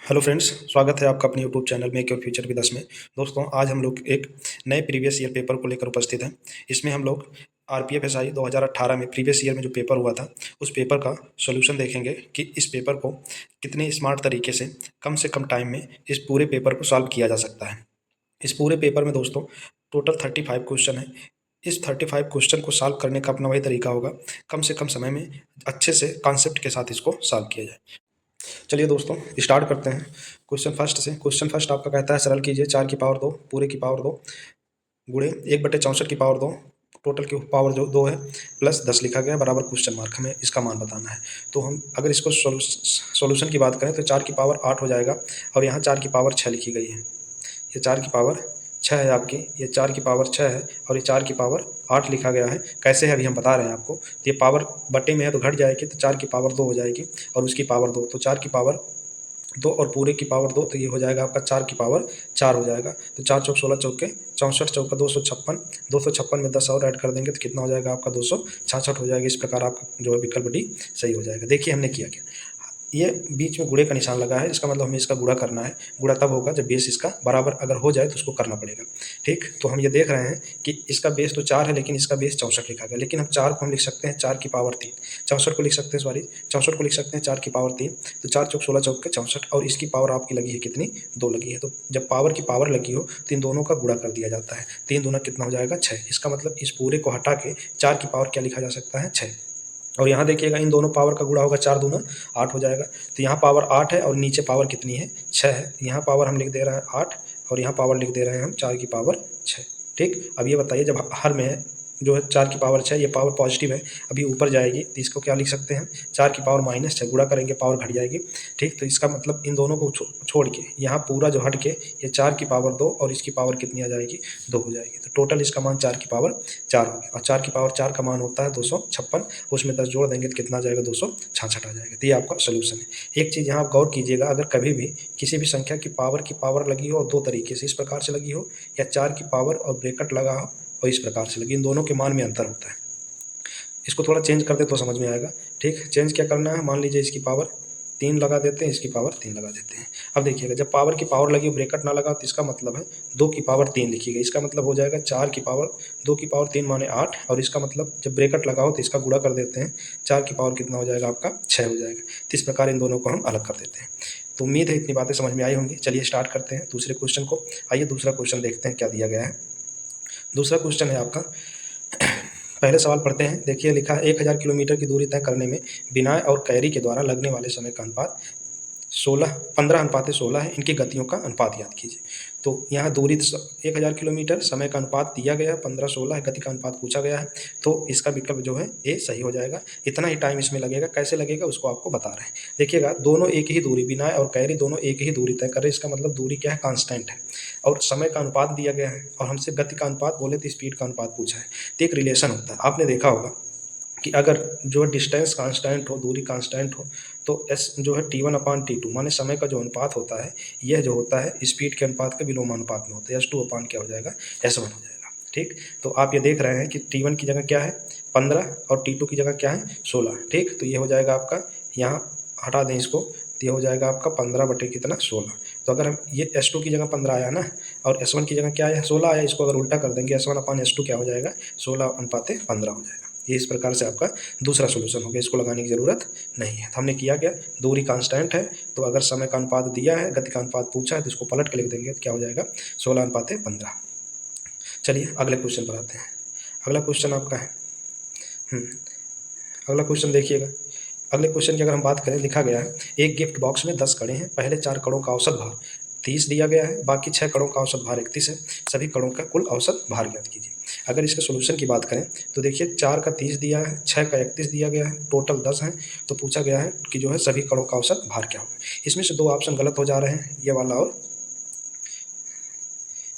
Hello friends, स्वागत है आपका अपने YouTube channel make your future with us में। दोस्तों, आज हम लोग एक नए प्रीवियस ईयर पेपर को लेकर उपस्थित हैं। इसमें हम लोग आरपीएफ एसआई 2018 में प्रीवियस ईयर में जो पेपर हुआ था उस पेपर का सॉल्यूशन देखेंगे कि इस पेपर को कितने स्मार्ट तरीके से कम टाइम में इस पूरे पेपर को सॉल्व किया जा सकता है। इस पूरे पेपर में दोस्तों टोटल 35 क्वेश्चन है। इस 35 क्वेश्चन को सॉल्व करने का अपना वही तरीका होगा, कम से कम समय में अच्छे से कॉन्सेप्ट के साथ इसको सॉल्व किया जाए। चलिए दोस्तों, स्टार्ट करते हैं क्वेश्चन फर्स्ट से। क्वेश्चन फर्स्ट आपका कहता है सरल कीजिए 4 की पावर 2 पूरे की पावर 2 गुणे 1/64 की पावर 2 टोटल की पावर जो 2 है प्लस 10 लिखा गया बराबर क्वेश्चन मार्क, हमें इसका मान बताना है। तो हम अगर इसको सॉल्यूशन की बात करें तो 4 की पावर 8 हो जाएगा और यहाँ 4 की पावर 6 लिखी गई है। ये 4 की पावर 6 है आपकी, ये 4 की पावर 6 है और ये 4 की पावर 8 लिखा गया है। कैसे है अभी हम बता रहे हैं आपको। तो ये पावर बटे में है तो घट जाएगी, तो 4 की पावर 2 हो जाएगी और उसकी पावर 2, तो 4 की पावर 2 और पूरे की पावर 2, तो ये हो जाएगा आपका 4 की पावर 4 हो जाएगा। तो 4 चौक 16 चौके 64 चौका 256, 256 में 10 और ऐड कर देंगे तो कितना हो जाएगा आपका 266 हो जाएगा। इस प्रकार आपका जो है विकल्प डी सही हो जाएगा। देखिए हमने किया क्या, ये बीच में गुणे का निशान लगा है, इसका मतलब हमें इसका गुणा करना है। गुणा तब होगा जब बेस इसका बराबर अगर हो जाए तो उसको करना पड़ेगा। ठीक, तो हम ये देख रहे हैं कि इसका बेस तो 4 है लेकिन इसका बेस 64 लिखा गया, लेकिन हम 4 को हम लिख सकते हैं 4 की पावर 3, 64 को लिख सकते हैं 64 को लिख सकते हैं 4 की पावर 3। तो 4 चौक 16 चौक के 64 और इसकी पावर आपकी लगी है कितनी, 2 लगी है। तो जब पावर की पावर लगी हो तो इन दोनों का गुणा कर दिया जाता है। 3 दूना कितना हो जाएगा 6। इसका मतलब इस पूरे को हटा के 4 की पावर क्या लिखा जा सकता है 6। और यहाँ देखिएगा इन दोनों पावर का गुणा होगा, 4 दूना 8 हो जाएगा। तो यहाँ पावर 8 है और नीचे पावर कितनी है 6 है। यहाँ पावर हम लिख दे रहे हैं 8 और यहाँ पावर लिख दे रहे हैं हम 4 की पावर 6। ठीक, अब ये बताइए जब हर में जो है 4 की पावर 6, ये पावर पॉजिटिव है, अभी ऊपर जाएगी तो इसको क्या लिख सकते हैं 4 की पावर -6, गुणा करेंगे पावर घट जाएगी। ठीक, तो इसका मतलब इन दोनों को छोड़ के यहाँ पूरा जो हट के ये 4 की पावर 2 और इसकी पावर कितनी आ जाएगी 2 हो जाएगी। तो टोटल इसका मान 4 की पावर 4 हो गया और 4 की पावर 4 का मान होता है 256, उसमें 10 जोड़ देंगे तो कितना आ जाएगा 266 आ जाएगा। तो ये आपका सोल्यूशन है। एक चीज़ यहाँ आप गौर कीजिएगा, अगर कभी भी किसी भी संख्या की पावर लगी हो और दो तरीके से इस प्रकार से लगी हो, या 4 की पावर और ब्रैकेट लगा हो और इस प्रकार से लगी, इन दोनों के मान में अंतर होता है। इसको थोड़ा चेंज कर दे तो समझ में आएगा। ठीक, चेंज क्या करना है, मान लीजिए इसकी पावर 3 लगा देते हैं, इसकी पावर 3 लगा देते हैं। अब देखिएगा जब पावर की पावर लगी ब्रैकेट ना लगा तो इसका मतलब है 2 की पावर 3 लिखी गई, इसका मतलब हो जाएगा 4 की पावर 2 की पावर 3 माने 8, और इसका मतलब जब ब्रैकेट लगाओ तो इसका गुणा कर देते हैं, 4 की पावर कितना हो जाएगा आपका 6 हो जाएगा। तो इस प्रकार इन दोनों को हम अलग कर देते हैं। तो उम्मीद है इतनी बातें समझ में आई होंगी। चलिए स्टार्ट करते हैं दूसरे क्वेश्चन को। आइए दूसरा क्वेश्चन देखते हैं क्या दिया गया है। दूसरा क्वेश्चन है आपका, पहले सवाल पढ़ते हैं। देखिए लिखा है 1000 किलोमीटर की दूरी तय करने में बिनॉय और कैरी के द्वारा लगने वाले समय का अनुपात 15:16 है, इनकी गतियों का अनुपात ज्ञात कीजिए। तो यहाँ दूरी 1000 किलोमीटर, समय का अनुपात दिया गया 15:16 है, गति का अनुपात पूछा गया है, तो इसका विकल्प जो है ए सही हो जाएगा। इतना ही टाइम इसमें लगेगा, कैसे लगेगा उसको आपको बता रहे हैं। देखिएगा दोनों एक ही दूरी, बिनॉय और कैरी दोनों एक ही दूरी तय कर रहे हैं, इसका मतलब दूरी क्या है कांस्टेंट है और समय का अनुपात दिया गया है और हमसे गति का अनुपात बोले तो स्पीड का अनुपात पूछा है। तो एक रिलेशन होता है, आपने देखा होगा कि अगर जो डिस्टेंस कांस्टेंट हो, दूरी कांस्टेंट हो, तो एस जो है T1/T2 माने समय का जो अनुपात होता है, यह जो होता है स्पीड के अनुपात के विलोमानुपात में होता है। S2 अपान क्या हो जाएगा S1 हो जाएगा। ठीक, तो आप ये देख रहे हैं कि T1 की जगह क्या है 15 और T2 की जगह क्या है 16। ठीक, तो ये हो जाएगा आपका, यहाँ हटा दें इसको, तो ये हो जाएगा आपका 15 बटे कितना 16। तो अगर हम ये S2 की जगह 15 आया ना और S1 की जगह क्या आया 16 आया, इसको अगर उल्टा कर देंगे S1/S2 क्या हो जाएगा 16:15 हो जाएगा। ये इस प्रकार से आपका दूसरा सॉल्यूशन हो गया, इसको लगाने की ज़रूरत नहीं है। तो हमने किया क्या, दूरी कांस्टेंट है तो अगर समय का अनुपात दिया है, गति का अनुपात पूछा है, तो इसको पलट के लिख देंगे तो क्या हो जाएगा 16:15। चलिए अगले क्वेश्चन पर आते हैं। अगला क्वेश्चन आपका है, अगला क्वेश्चन देखिएगा। अगले क्वेश्चन की अगर हम बात करें, लिखा गया है एक गिफ्ट बॉक्स में 10 कड़े हैं, पहले 4 कड़ों का औसत भार 30 दिया गया है, बाकी 6 कड़ों का औसत भार 31 है, सभी कड़ों का कुल औसत भार ज्ञात कीजिए। अगर इसके सोल्यूशन की बात करें तो देखिए 4 का 30 दिया है, 6 का 31 दिया गया है, टोटल 10 है, तो पूछा गया है कि जो है सभी कड़ों का औसत भार क्या होगा। इसमें से 2 ऑप्शन गलत हो जा रहे हैं, ये वाला और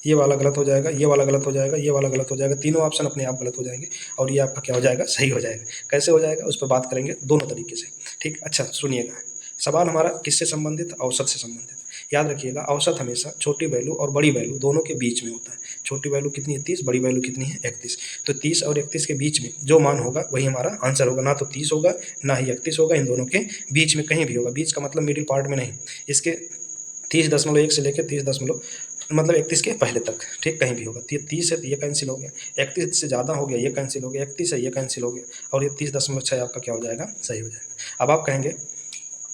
ये वाला गलत हो जाएगा, ये वाला गलत हो जाएगा, ये वाला गलत हो जाएगा, तीनों ऑप्शन अपने आप गलत हो जाएंगे और ये आपका क्या हो जाएगा सही हो जाएगा। कैसे हो जाएगा उस पर बात करेंगे दोनों तरीके से। ठीक, अच्छा सुनिएगा, सवाल हमारा किससे संबंधित, औसत से संबंधित। याद रखिएगा औसत हमेशा छोटी वैल्यू और बड़ी वैल्यू दोनों के बीच में होता है। छोटी वैल्यू कितनी है 30, बड़ी वैल्यू कितनी है 31। तो 30 और 31 के बीच में जो मान होगा वही हमारा आंसर होगा, ना तो 30 होगा ना ही 31 होगा, इन दोनों के बीच में कहीं भी होगा। बीच का मतलब मिडिल पार्ट में नहीं, इसके 30.1 से लेकर 31 के पहले तक, ठीक, कहीं भी होगा। तो ये 30 है तो ये कैंसिल हो गया, 31 से ज़्यादा हो गया ये कैंसिल हो गया, 31 है ये कैंसिल हो गया, और ये 30.6 आपका क्या हो जाएगा, सही हो जाएगा। अब आप कहेंगे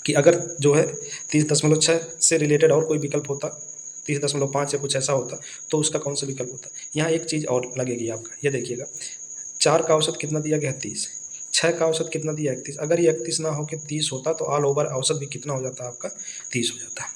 कि अगर जो है 30.6 से रिलेटेड और कोई विकल्प होता, 30.5 या कुछ ऐसा होता, तो उसका कौन सा विकल्प होता। यहाँ एक चीज़ और लगेगी आपका, ये देखिएगा, 4 का औसत कितना दिया गया है 30, 6 का औसत कितना दिया है 31। अगर ये 31 ना हो के 30 होता तो ऑल ओवर औसत भी कितना हो जाता आपका, 30 हो जाता।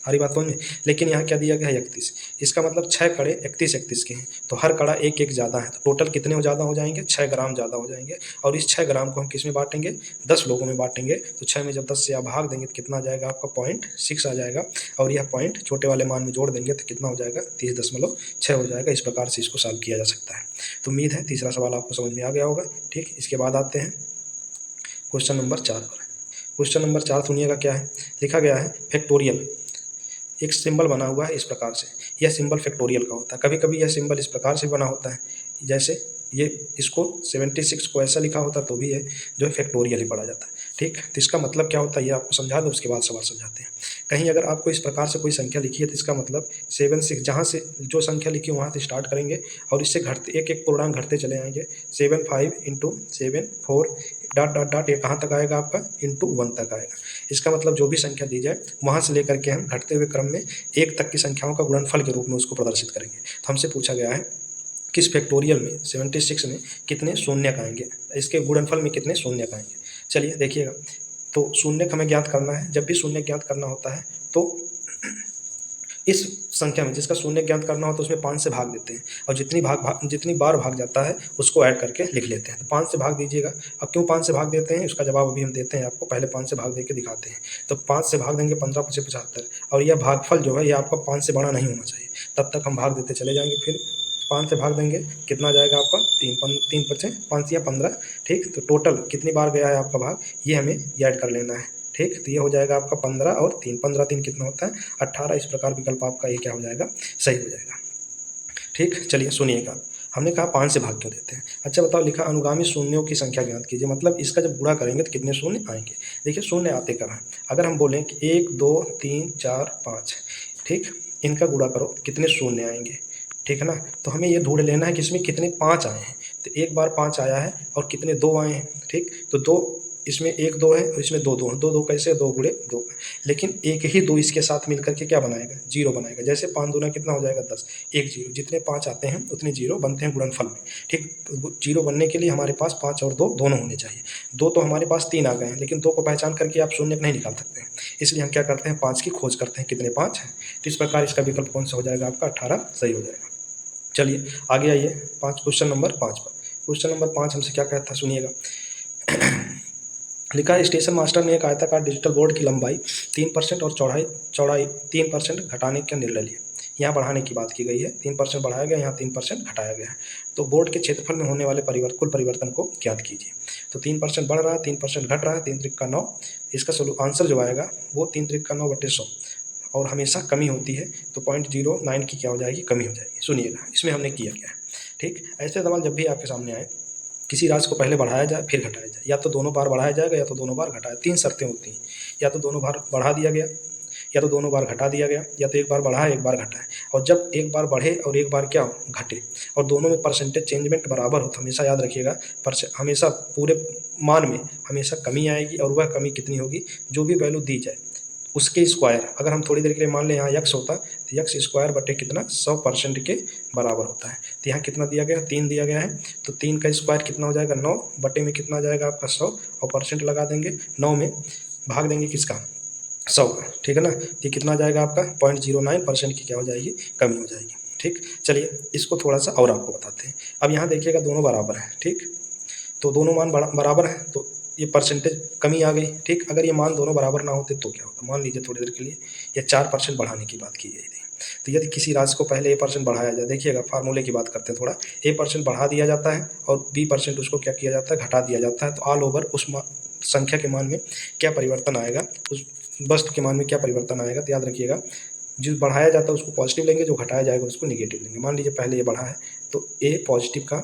हमारी बात समझ में। लेकिन यहाँ क्या दिया गया है 31, इसका मतलब 6 कड़े 31 के हैं, तो हर कड़ा एक एक ज़्यादा है, तो टोटल कितने ज़्यादा हो जाएंगे, 6 ग्राम ज़्यादा हो जाएंगे। और इस 6 ग्राम को हम किस में बांटेंगे, 10 लोगों में बांटेंगे। तो 6 में जब 10 से आप भाग देंगे तो कितना आ जाएगा आपका 0.6 आ जाएगा, और यह पॉइंट छोटे वाले मान में जोड़ देंगे तो कितना हो जाएगा 30.6 हो जाएगा। इस प्रकार से इसको सॉल्व किया जा सकता है। तो उम्मीद है तीसरा सवाल आपको समझ में आ गया होगा। ठीक, इसके बाद आते हैं क्वेश्चन नंबर 4 पर। क्वेश्चन नंबर 4 सुनिएगा क्या है, लिखा गया है फैक्टोरियल। एक सिंबल बना हुआ है इस प्रकार से, यह सिंबल फैक्टोरियल का होता है। कभी कभी यह सिंबल इस प्रकार से बना होता है, जैसे ये इसको 76 को ऐसा लिखा होता तो भी है जो है फैक्टोरियल ही पढ़ा जाता है। ठीक, तो इसका मतलब क्या होता है ये आपको समझा दो, उसके बाद सवाल समझाते हैं। कहीं अगर आपको इस प्रकार से कोई संख्या लिखी है तो इसका मतलब 76, जहाँ से जो संख्या लिखी है वहाँ से स्टार्ट करेंगे और इससे घटते एक एक पूर्णांक घटते चले आएंगे। 75 × 7 4 डॉट डॉट डॉट, ये कहाँ तक आएगा आपका, × 1 तक आएगा। इसका मतलब जो भी संख्या दी जाए वहाँ से लेकर के हम घटते हुए क्रम में 1 तक की संख्याओं का गुणनफल के रूप में उसको प्रदर्शित करेंगे। तो हमसे पूछा गया है किस फैक्टोरियल में 76 में कितने शून्य आएंगे, इसके गुणनफल में कितने शून्य आएंगे। चलिए देखिएगा, तो शून्य हमें ज्ञात करना है। जब भी शून्य ज्ञात करना होता है तो इस संख्या में जिसका शून्य ज्ञात करना हो तो उसमें 5 से भाग देते हैं, और जितनी बार भाग जाता है उसको ऐड करके लिख लेते हैं। तो 5 से भाग दीजिएगा। अब क्यों 5 से भाग देते हैं उसका जवाब अभी हम देते हैं आपको, पहले 5 से भाग दे के दिखाते हैं। तो 5 से भाग देंगे 15 × 5 = 75, और यह भागफल जो है यह आपका 5 से बड़ा नहीं होना चाहिए, तब तक हम भाग देते चले जाएंगे। फिर 5 से भाग देंगे, कितना जाएगा आपका 3 × 5 = 15। ठीक, तो टोटल कितनी बार गया है आपका भाग, ये हमें ऐड कर लेना है। ठीक, तो ये हो जाएगा आपका 15 और 3, 15 3 कितना होता है 18। इस प्रकार विकल्प आपका ये क्या हो जाएगा, सही हो जाएगा। ठीक, चलिए सुनिएगा, हमने कहा 5 से भाग क्यों देते हैं। अच्छा बताओ, लिखा अनुगामी शून्यों की संख्या ज्ञात कीजिए, मतलब इसका जब गुणा करेंगे तो कितने शून्य आएंगे। देखिए शून्य आते कब हैं, अगर हम बोलें कि 1 2 3 4 5, ठीक, इनका गुणा करो कितने शून्य आएंगे। ठीक है ना, तो हमें ये ढूंढ लेना है कि इसमें कितने 5 आए हैं। तो एक बार 5 आया है और कितने 2 आए हैं। ठीक, तो 2 इसमें 1 2 है और इसमें 2 2 है, 2 2 कैसे 2 × 2, लेकिन एक ही 2 इसके साथ मिलकर के क्या बनाएगा, 0 बनाएगा। जैसे 5 दूना कितना हो जाएगा 10, एक 0, जितने 5 आते हैं उतने 0 बनते हैं गुणनफल में। ठीक, 0 बनने के लिए हमारे पास 5 और 2 दोनों होने चाहिए। 2 तो हमारे पास 3 आ गए हैं, लेकिन 2 को पहचान करके आप शून्य नहीं निकाल सकते हैं, इसलिए हम क्या करते हैं 5 की खोज करते हैं, कितने 5 हैं। तो इस प्रकार इसका विकल्प कौन सा हो जाएगा आपका, 18 सही हो जाएगा। चलिए आगे आइए क्वेश्चन नंबर 5 पर। क्वेश्चन नंबर 5 हमसे क्या कहता है सुनिएगा। लिखा है स्टेशन मास्टर ने एक आयताकार डिजिटल बोर्ड की लंबाई 3% और चौड़ाई 3% घटाने का निर्णय लिया। यहाँ बढ़ाने की बात की गई है, 3% बढ़ाया गया, यहाँ 3% घटाया गया है। तो बोर्ड के क्षेत्रफल में होने वाले कुल परिवर्तन को ज्ञात कीजिए। तो 3% बढ़ रहा है, 3% घट रहा है, 3 × 9, इसका आंसर जो आएगा वो 3 × 9/100, और हमेशा कमी होती है तो 0.09 की क्या हो जाएगी, कमी हो जाएगी। सुनिएगा इसमें हमने किया क्या है। ठीक, ऐसे सवाल जब भी आपके सामने आए, किसी राशि को पहले बढ़ाया जाए फिर घटाया जाए, या तो दोनों बार बढ़ाया जाएगा या तो दोनों बार घटाया, 3 शर्तें होती हैं, या तो दोनों बार बढ़ा दिया गया, या तो दोनों बार घटा दिया गया, या तो एक बार बढ़ा एक बार घटाए। और जब एक बार बढ़े और एक बार क्या हो, घटे, और दोनों में परसेंटेज चेंजमेंट बराबर हो, तो हमेशा याद रखिएगा हमेशा पूरे मान में हमेशा कमी आएगी, और वह कमी कितनी होगी, जो भी वैल्यू दी जाए उसके स्क्वायर। अगर हम थोड़ी देर के लिए मान लें यहाँ x होता तो x स्क्वायर बटे कितना 100% के बराबर होता है। तो यहाँ कितना दिया गया है, 3 दिया गया है, तो 3 का स्क्वायर कितना हो जाएगा 9, बटे में कितना आ जाएगा आपका 100, और परसेंट लगा देंगे, 9 में भाग देंगे किसका, 100 का। ठीक है ना, ये कितना आ जाएगा आपका 0.09% की क्या हो जाएगी, कमी हो जाएगी। ठीक, चलिए इसको थोड़ा सा और आपको बताते हैं। अब यहाँ देखिएगा दोनों बराबर हैं। ठीक, तो दोनों मान बराबर हैं तो ये परसेंटेज कमी आ गई। ठीक, अगर ये मान दोनों बराबर ना होते तो क्या होता, मान लीजिए थोड़ी देर के लिए ये 4% बढ़ाने की बात की गई थी। तो यदि किसी राशि को पहले A% बढ़ाया जाए, देखिएगा फार्मूले की बात करते हैं थोड़ा, A% बढ़ा दिया जाता है और B% उसको क्या किया जाता है, घटा दिया जाता है। तो ऑल ओवर उस संख्या के मान में क्या परिवर्तन आएगा, उस वस्तु के मान में क्या परिवर्तन आएगा। तो याद रखिएगा जो बढ़ाया जाता है उसको पॉजिटिव लेंगे, जो घटाया जाएगा उसको निगेटिव लेंगे। मान लीजिए पहले ये बढ़ा है तो A पॉजिटिव का,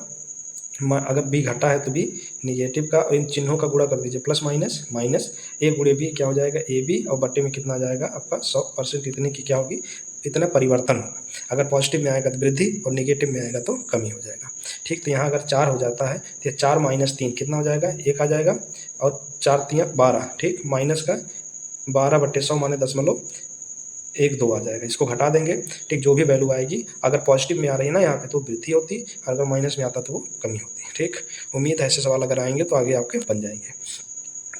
अगर B घटा है तो B निगेटिव का इन चिन्हों का गुणा कर दीजिए, प्लस माइनस माइनस, ए गुणे बी क्या हो जाएगा ए बी, और बट्टे में कितना आ जाएगा आपका 100% इतने की क्या होगी, इतना परिवर्तन होगा। अगर पॉजिटिव में आएगा तो वृद्धि और नेगेटिव में आएगा तो कमी हो जाएगा। ठीक, तो यहाँ अगर 4 हो जाता है तो ये 4 माइनस 3 कितना हो जाएगा, 1 आ जाएगा, और 4 3 12, ठीक, माइनस का 12/100 माने 0.12 आ जाएगा। इसको घटा देंगे, ठीक, जो भी वैल्यू आएगी, अगर पॉजिटिव में आ रही है ना यहाँ पे तो वृद्धि होती, अगर माइनस में आता तो वो कमी होती है। ठीक, उम्मीद है ऐसे सवाल अगर आएंगे तो आगे आपके बन जाएंगे।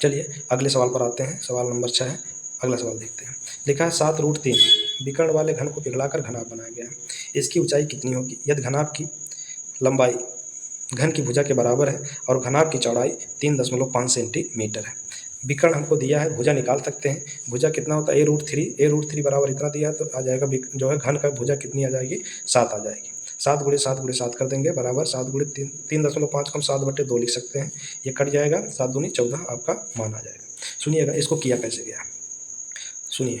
चलिए अगले सवाल पर आते हैं, सवाल नंबर 6 है। अगला सवाल देखते हैं। लिखा है 7√3 विकर्ण वाले घन को पिघलाकर घनाभ बनाया गया है। इसकी ऊंचाई कितनी होगी यदि घनाभ की लंबाई घन की भुजा के बराबर है और घनाभ की चौड़ाई 3.5 सेंटीमीटर है। विकर्ण हमको दिया है, भुजा निकाल सकते हैं। भुजा कितना होता है a√3 बराबर इतना दिया है तो आ जाएगा जो है घन का भुजा कितनी आ जाएगी, 7 आ जाएगी। 7 गुणे 7 गुणे 7 कर देंगे बराबर 7 गुणे 3.5 को हम 7/2 लिख सकते हैं, ये कट जाएगा, 7 दूनी 14 आपका मान आ जाएगा। सुनिएगा इसको किया कैसे गया, सुनिए।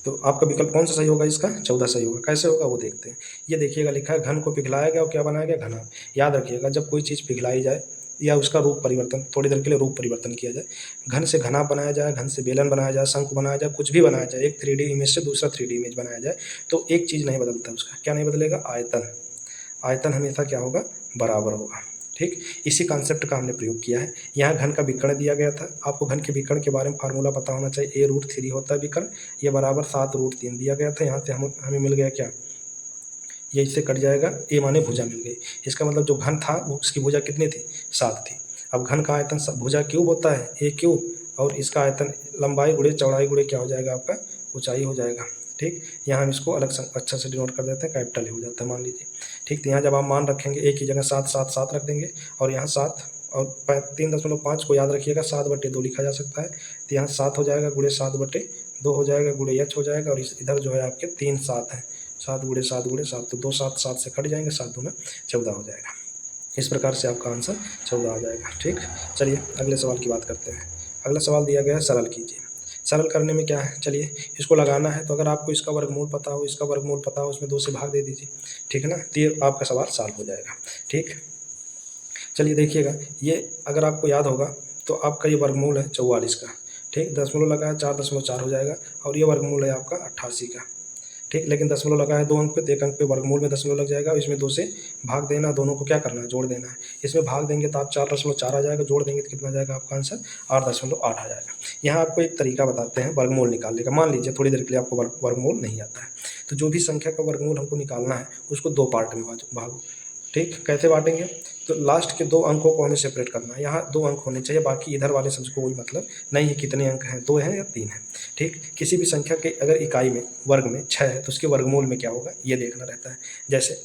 तो आपका विकल्प कौन सा सही होगा, इसका 14 सही होगा। कैसे होगा वो देखते हैं। ये देखिएगा लिखा है घन को पिघलाया गया और क्या बनाया गया, घना। याद रखिएगा जब कोई चीज़ पिघलाई जाए या उसका रूप परिवर्तन, थोड़ी देर के लिए रूप परिवर्तन किया जाए, घन से घना बनाया जाए, घन से बेलन बनाया जाए, शंकु बनाया जाए, कुछ भी बनाया जाए, एक 3D इमेज से दूसरा 3D इमेज बनाया जाए, तो एक चीज़ नहीं बदलता उसका, क्या नहीं बदलेगा, आयतन। आयतन हमेशा क्या होगा, बराबर होगा। ठीक, इसी कॉन्सेप्ट का हमने प्रयोग किया है। यहाँ घन का विकर्ण दिया गया था, आपको घन के विकर्ण के बारे में फार्मूला पता होना चाहिए, a√3 होता है विकर्ण, ये बराबर 7√3 दिया गया था। यहाँ से हमें मिल गया क्या, ये इससे कट जाएगा, ए माने भुजा मिल गई। इसका मतलब जो घन था वो उसकी भुजा कितनी थी, 7 थी। अब घन का आयतन भुजा क्यूब होता है, ए क्यूब, और इसका आयतन लंबाई गुणे चौड़ाई गुणे क्या हो जाएगा आपका, ऊंचाई हो जाएगा। ठीक, यहाँ हम इसको अलग अच्छा से डिनोट कर देते हैं, कैपिटल ए हो जाता है मान लीजिए। ठीक, तो यहाँ जब आप मान रखेंगे एक ही जगह 7 7 7 रख देंगे, और यहाँ 7 और 3.5 को याद रखिएगा 7/2 लिखा जा सकता है, तो यहाँ 7 हो जाएगा गुणे 7/2 हो जाएगा गुणे h हो जाएगा, और इधर जो है आपके 3 7 है, 7 गुणे 7 गुणे 7, तो 2 7 7 से कट जाएंगे, 7 दूना 14 हो जाएगा। इस प्रकार से आपका आंसर 14 आ जाएगा। ठीक, चलिए अगले सवाल की बात करते हैं। अगला सवाल दिया गया है सरल कीजिए। सरल करने में क्या है, चलिए इसको लगाना है, तो अगर आपको इसका वर्गमूल पता हो, इसका वर्गमूल पता हो, उसमें 2 से भाग दे दीजिए। ठीक है ना, तो ये आपका सवाल सॉल्व हो जाएगा। ठीक, चलिए देखिएगा, ये अगर आपको याद होगा तो आपका ये वर्गमूल है 44 का। ठीक, दशमलव लगा है 4.4 हो जाएगा, और ये वर्गमूल है आपका 88 का। ठीक, लेकिन दशमलव लगा है 2 अंक पे, तो 1 अंक पे वर्गमूल में दशमलव लग जाएगा, इसमें 2 से भाग देना, दोनों को क्या करना है, जोड़ देना है। इसमें भाग देंगे तो आप 4.4 आ जाएगा, जोड़ देंगे तो कितना आ जाएगा आपका आंसर, 8.8 आ जाएगा। यहाँ आपको एक तरीका बताते हैं वर्गमूल निकालने का। मान लीजिए थोड़ी देर के लिए आपको वर्गमूल नहीं आता है, तो जो भी संख्या का वर्गमूल हमको निकालना है उसको 2 पार्ट में भागो। ठीक, कैसे बांटेंगे, तो लास्ट के 2 अंकों को हमें सेपरेट करना है। यहाँ 2 अंक होने चाहिए, बाकी इधर वाले शब्द को कोई मतलब नहीं है कितने अंक हैं, 2 हैं या 3 हैं। ठीक, किसी भी संख्या के अगर इकाई में वर्ग में 6 है तो उसके वर्गमूल में क्या होगा ये देखना रहता है। जैसे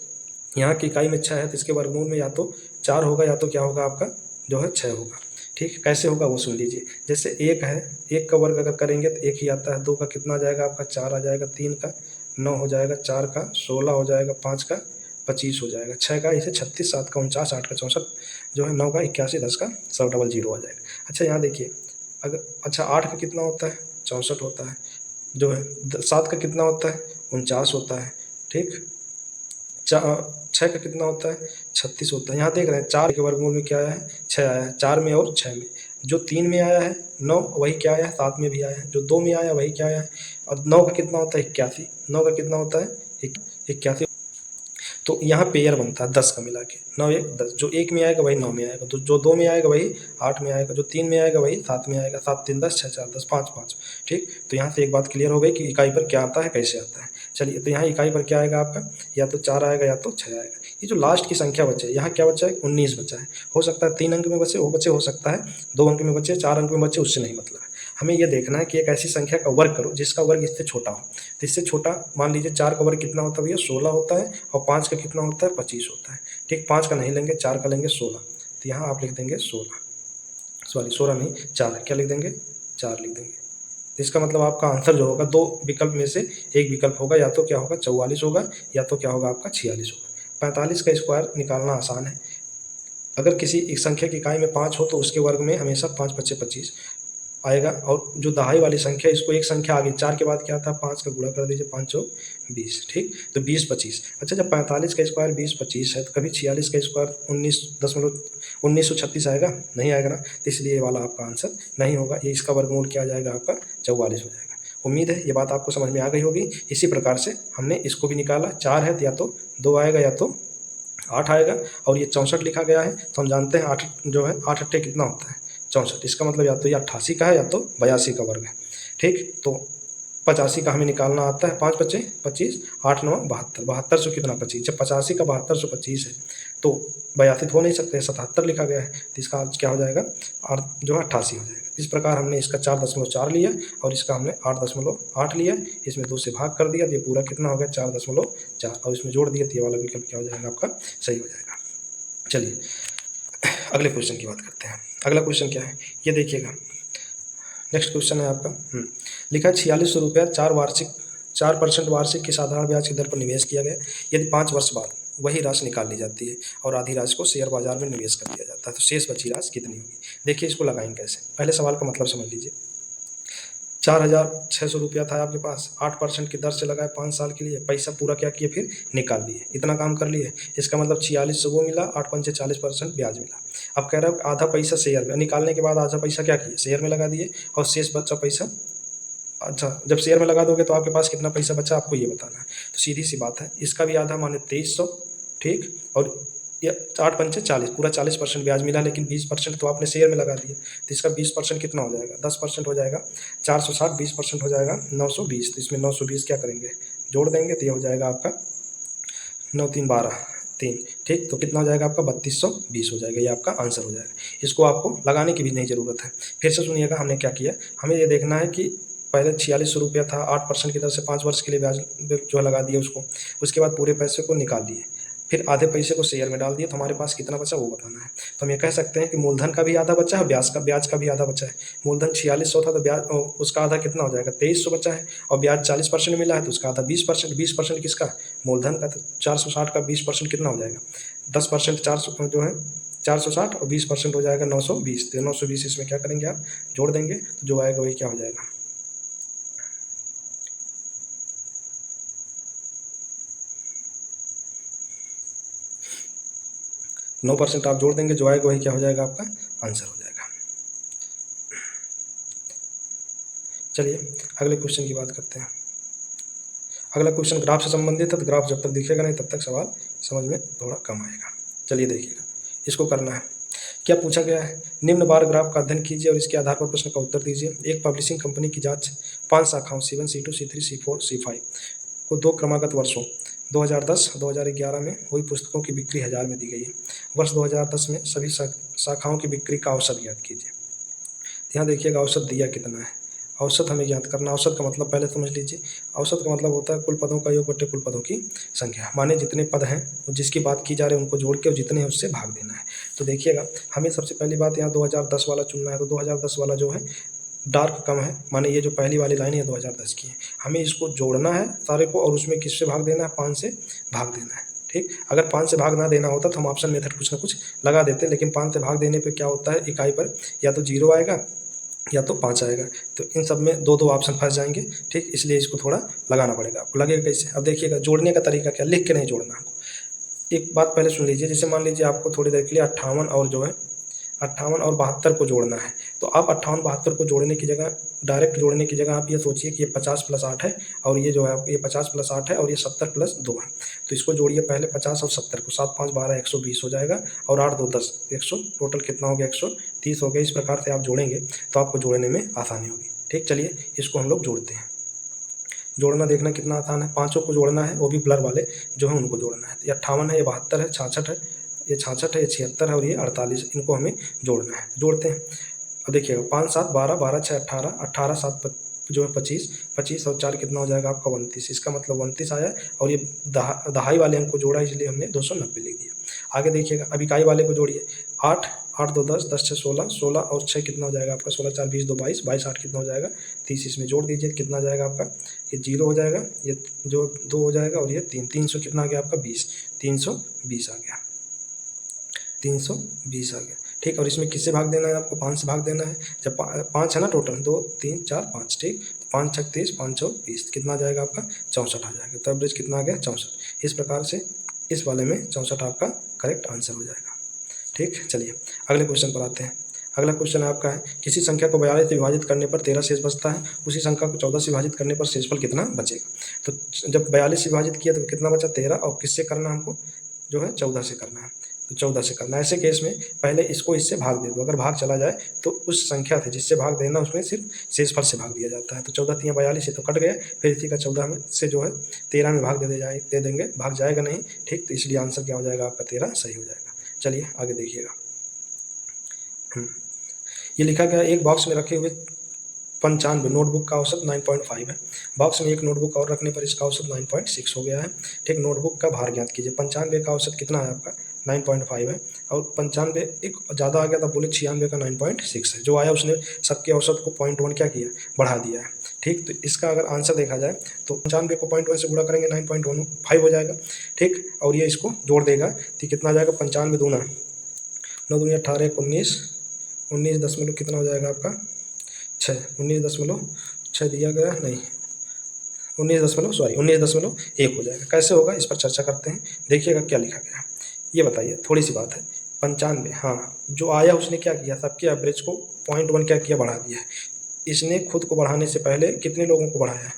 यहाँ की इकाई में 6 है तो इसके वर्गमूल में या तो 4 होगा या तो क्या होगा आपका जो है 6 होगा। ठीक, कैसे होगा वो सुन लीजिए। जैसे 1 है, 1 का वर्ग अगर करेंगे तो 1 ही आता है, 2 का कितना आ जाएगा आपका 4 आ जाएगा, 3 का 9 हो जाएगा, 4 का 16 हो जाएगा, 5 का 25 हो जाएगा, 6 का इसे 36, 7 का 49, 8 का 64 जो है, 9 का 81, 10 का 100 आ जाएगा। अच्छा यहाँ देखिए, अगर अच्छा 8 का कितना होता है 64 होता है, जो है 7 का कितना होता है 49 होता है। ठीक, 6 का कितना होता है 36 होता है। यहाँ देख रहे हैं 4 के वर्गमूल में क्या आया है 6 आया है, 4 में और 6 में। जो 3 में आया है 9 वही क्या आया है 7 में भी आया है, जो 2 में आया वही क्या आया है, और 9 का कितना होता है 81, 9 का कितना होता है 81। तो यहाँ पेयर बनता है 10 का मिला के, 9 1 10, जो 1 में आएगा वही 9 में आएगा, तो जो 2 में आएगा वही 8 में आएगा, जो 3 में आएगा वही 7 में आएगा, 7 3 10, 6 4 10, 5 5। ठीक, तो यहाँ से एक बात क्लियर हो गई कि इकाई पर क्या आता है कैसे आता है। चलिए, तो यहाँ इकाई पर क्या आएगा आपका, या तो 4 आएगा या तो 6 आएगा। ये जो लास्ट की संख्या बचे, यहाँ क्या बचा है 19 बचा है। हो सकता है 3 अंक में बचे हो सकता है 2 अंक में बचे, 4 अंक में बचे, उससे नहीं मतलब। हमें ये देखना है कि एक ऐसी संख्या का वर्ग करो जिसका वर्ग इससे छोटा हो। तो इससे छोटा मान लीजिए 4 का वर्ग कितना होता है भैया 16 होता है, और 5 का कितना होता है 25 होता है। ठीक, 5 का नहीं लेंगे, 4 का लेंगे 16, तो यहाँ आप लिख देंगे 16, सॉरी 16 नहीं 4, क्या लिख देंगे 4 लिख देंगे। तो इसका मतलब आपका आंसर जो होगा 2 विकल्प में से एक विकल्प होगा, या तो क्या होगा 44 होगा, या तो क्या होगा आपका 46 होगा। 45 का स्क्वायर निकालना आसान है। अगर किसी एक संख्या की इकाई में 5 हो तो उसके वर्ग में हमेशा 5 5 25 आएगा, और जो दहाई वाली संख्या इसको एक संख्या आगे 4 के बाद क्या आता है 5 का गुणा कर दीजिए, 5 चौक 20। ठीक, तो 20 25। अच्छा, जब 45 का स्क्वायर 20 25 है तो कभी 46 का स्क्वायर 1936 आएगा? नहीं आएगा ना, तो इसलिए ये वाला आपका आंसर नहीं होगा। ये इसका वर्गमूल क्या आ जाएगा आपका? 44 हो जाएगा। उम्मीद है ये बात आपको समझ में आ गई होगी। इसी प्रकार से हमने इसको भी निकाला, 4 है तो या तो 2 आएगा या तो 8 आएगा, और ये 64 लिखा गया है तो हम जानते हैं 8 जो है 8 अट्ठे कितना होता है? 64। इसका मतलब या तो ये 88 का है या तो 82 का वर्ग है। ठीक, तो 85 का हमें निकालना आता है, 5 बचे 25, 8 9 72, 72 कितना 25, जब 85 का 7225 है तो 82 हो नहीं सकते, 77 लिखा गया है, तो इसका आज क्या हो जाएगा? और जो है 88 हो जाएगा। इस प्रकार हमने इसका 4.4 लिया और इसका हमने 8.8 लिया, इसमें 2 से भाग कर दिया, तो ये पूरा कितना हो गया? 4.4, और इसमें जोड़ दिया, तो ये वाला विकल्प क्या हो जाएगा आपका? सही हो जाएगा। चलिए अगले क्वेश्चन की बात करते हैं। अगला क्वेश्चन क्या है ये देखिएगा। नेक्स्ट क्वेश्चन है आपका लिखा है 4600 रुपया 4% वार्षिक की साधारण ब्याज की दर पर निवेश किया गया। यदि 5 वर्ष बाद वही राशि निकाल ली जाती है और आधी राशि को शेयर बाजार में निवेश कर दिया जाता है, तो शेष बची राशि कितनी होगी? देखिए इसको लगाएंगे कैसे, पहले सवाल का मतलब समझ लीजिए। 4600 रुपया था आपके पास, 8% की दर से लगाए 5 साल के लिए, पैसा पूरा क्या किए? फिर निकाल लिए, इतना काम कर लिए। इसका मतलब 46 से वो मिला, 8 पंचे 40% ब्याज मिला। अब कह रहा है आधा पैसा शेयर में, निकालने के बाद आधा पैसा क्या किए? शेयर में लगा दिए, और शेष बचा पैसा, अच्छा जब शेयर में लगा दोगे तो आपके पास कितना पैसा बचा आपको ये बताना है। तो सीधी सी बात है, इसका भी आधा माने 2300, ठीक, और ये 8 पंचे 40, पूरा 40% ब्याज मिला, लेकिन 20% तो आपने शेयर में लगा दिया, तो इसका 20% कितना हो जाएगा? 10% हो जाएगा। 460 20% हो जाएगा 920, तो इसमें 920 क्या करेंगे? जोड़ देंगे, तो ये हो जाएगा आपका 9 3 12 3, ठीक, तो कितना हो जाएगा आपका? 3220 हो जाएगा, ये आपका आंसर हो जाएगा। इसको आपको लगाने की भी नहीं ज़रूरत है। फिर से सुनिएगा हमने क्या किया, हमें ये देखना है कि पहले 4600 रुपया था, 8% की दर से 5 वर्ष के लिए ब्याज जो है लगा दिया उसको, उसके बाद पूरे पैसे को निकाल लिए, फिर आधे पैसे को शेयर में डाल दिए, तो हमारे पास कितना बचा वो बताना है। तो हम ये कह सकते हैं कि मूलधन का भी आधा बचा है, ब्याज का भी आधा बचा है। मूलधन 4600 था तो ब्याज उसका आधा कितना हो जाएगा? 2300 बचा है, और ब्याज 40% मिला है तो उसका आधा 20%। 20% किसका? मूलधन का। तो 460 का 20% कितना हो जाएगा? 10% 400 जो है 460, और 20% हो जाएगा 920। तो 920 इसमें क्या करेंगे आप? जोड़ देंगे, तो जो आएगा वही क्या हो जाएगा? 9% आप जोड़ देंगे, जो आएगा वही क्या हो जाएगा? आपका आंसर हो जाएगा। चलिए अगले क्वेश्चन की बात करते हैं। अगला क्वेश्चन ग्राफ से संबंधित है, तो ग्राफ जब तक दिखेगा नहीं तब तक सवाल समझ में थोड़ा कम आएगा। चलिए देखिएगा, इसको करना है। क्या पूछा गया है? निम्न बार ग्राफ का अध्ययन कीजिए और इसके आधार पर प्रश्न का उत्तर दीजिए। एक पब्लिशिंग कंपनी की जांच 5 शाखाओं C1 C2 C3 C4 C5 को 2 क्रमागत वर्षों 2010-2011 में हुई पुस्तकों की बिक्री 1000 में दी गई है। वर्ष 2010 में सभी शाखाओं की बिक्री का औसत ज्ञात कीजिए। यहाँ देखिएगा औसत दिया कितना है, औसत हमें ज्ञात करना। औसत का मतलब पहले समझ लीजिए, औसत का मतलब होता है कुल पदों का योग बटे कुल पदों की संख्या, माने जितने पद हैं जिसकी बात की जा रही है उनको जोड़ के और जितने हैं उससे भाग देना है। तो देखिएगा हमें सबसे पहली बात यहाँ 2010 वाला चुनना है, तो 2010 वाला जो है डार्क कम है, माने ये जो पहली वाली लाइन है 2010 की है, हमें इसको जोड़ना है सारे को, और उसमें किससे भाग देना है? 5 से भाग देना है। ठीक, अगर 5 से भाग ना देना होता तो हम ऑप्शन मेथड कुछ ना कुछ लगा देते, लेकिन 5 से भाग देने पे क्या होता है, इकाई पर या तो 0 आएगा या तो 5 आएगा, तो इन सब में 2 ऑप्शन फंस जाएंगे। ठीक, इसलिए इसको थोड़ा लगाना पड़ेगा आपको। लगेगा कैसे? अब देखिएगा जोड़ने का तरीका क्या, लिख के नहीं जोड़ना आपको। एक बात पहले सुन लीजिए, जैसे मान लीजिए आपको थोड़ी देर के लिए 58 और जो है 58 और 72 को जोड़ना है, तो आप 58 72 को जोड़ने की जगह, डायरेक्ट जोड़ने की जगह आप ये सोचिए कि ये 50 + 8 है, और ये जो है ये 50 + 8 है, और ये 70 + 2 है। तो इसको जोड़िए पहले 50 और 70 को, 7 5 12 120 हो जाएगा, और 8 2 10 100, टोटल कितना हो गया? 130 हो गया। इस प्रकार से आप जोड़ेंगे तो आपको जोड़ने में आसानी होगी। ठीक, चलिए इसको हम लोग जोड़ते हैं। जोड़ना देखना कितना आसान है, पाँचों को जोड़ना है, वो भी ब्लर वाले जो है उनको जोड़ना है। ये 58 है, ये 72 है, 66 है, ये 66 है, ये 76 है, और ये 48, इनको हमें जोड़ना है। जोड़ते हैं। अब देखिएगा 5 7 12 12 6 18 18 7 जो है 25 25 और 4 कितना हो जाएगा आपका? 29। इसका मतलब 29 आया, और ये दहाई वाले अंक को जोड़ा इसलिए हमने 290 लिख दिया। आगे देखिएगा, अब इकाई वाले को जोड़िए। 8 8 2 10 10 6 16 16 और 6 कितना हो जाएगा आपका? 16 4 20 2 22 22 8 कितना हो जाएगा? 30। इसमें जोड़ दीजिए, कितना आ जाएगा आपका? ये 0 हो जाएगा, ये जो 2 हो जाएगा, और ये 3 300 कितना आ गया आपका? 20 320 आ गया, 320 आ गया। ठीक, और इसमें किससे भाग देना है आपको? 5 से भाग देना है। जब 5 है ना टोटल, 2 3 4 5, ठीक, 5 6 30 5 6 20, कितना आ जाएगा आपका? 64 आ जाएगा। तो एवरेज कितना आ गया? 64। इस प्रकार से इस वाले में 64 आपका करेक्ट आंसर हो जाएगा। ठीक, चलिए अगले क्वेश्चन पर आते हैं। अगला क्वेश्चन आपका है, किसी संख्या को 42 से विभाजित करने पर 13 शेष बचता है, उसी संख्या को 14 से विभाजित करने पर शेषफल कितना बचेगा। तो जब 42 से विभाजित किया तो कितना बचा 13, और किससे करना हमको जो है 14 से करना है, तो 14 से करना है। ऐसे केस में पहले इसको इससे भाग दे दो, अगर भाग चला जाए तो उस संख्या से जिससे भाग देना उसमें सिर्फ शेषफल से भाग दिया जाता है। तो 14 3 42 से तो कट गया, फिर इसी का 14 में से जो है 13 में भाग दे देंगे, भाग जाएगा नहीं। ठीक, तो इसलिए आंसर क्या हो जाएगा आपका 13 सही हो जाएगा। चलिए आगे देखिएगा। ये लिखा गया, एक बॉक्स में रखे हुए 95 नोटबुक का औसत 9.5 है। बॉक्स में एक नोटबुक और रखने पर इसका औसत 9.6 हो गया है। ठीक, नोटबुक का भार ज्ञात कीजिए। 95 का औसत कितना है आपका 9.5 है, और 95 एक ज़्यादा आ गया था, बोले 96 का 9.6 है। जो आया उसने सबके औसत को 0.1 क्या किया, बढ़ा दिया है। ठीक, तो इसका अगर आंसर देखा जाए तो 95 को 0.1 से गुणा करेंगे 9.15 हो जाएगा। ठीक, और ये इसको जोड़ देगा तो कितना आ जाएगा, 95 दूना 9 दूनी 18 19 19 दशमलव कितना हो जाएगा आपका 6, 19.6 दिया गया नहीं, 19.1 हो जाएगा। कैसे होगा इस पर चर्चा करते हैं। देखिएगा क्या लिखा गया है, ये बताइए, थोड़ी सी बात है। 95, हाँ, जो आया उसने क्या किया, सबके एवरेज को 0.1 क्या किया, बढ़ा दिया है। इसने खुद को बढ़ाने से पहले कितने लोगों को बढ़ाया है,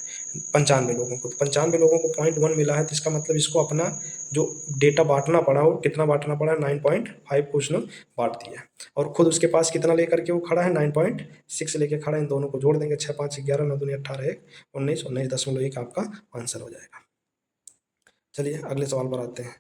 95 लोगों को। तो 95 लोगों को 0.1 मिला है, तो इसका मतलब इसको अपना जो डेटा बांटना पड़ा, वो कितना बांटना पड़ा, 9.5 को उसने बांट दिया है। और खुद उसके पास कितना लेकर के वो खड़ा है, 9.6 लेके खड़ा है। इन दोनों को जोड़ देंगे, 6 5 11 9 दूनी 18 1 19 19.1 आपका आंसर हो जाएगा। चलिए अगले सवाल पर आते हैं।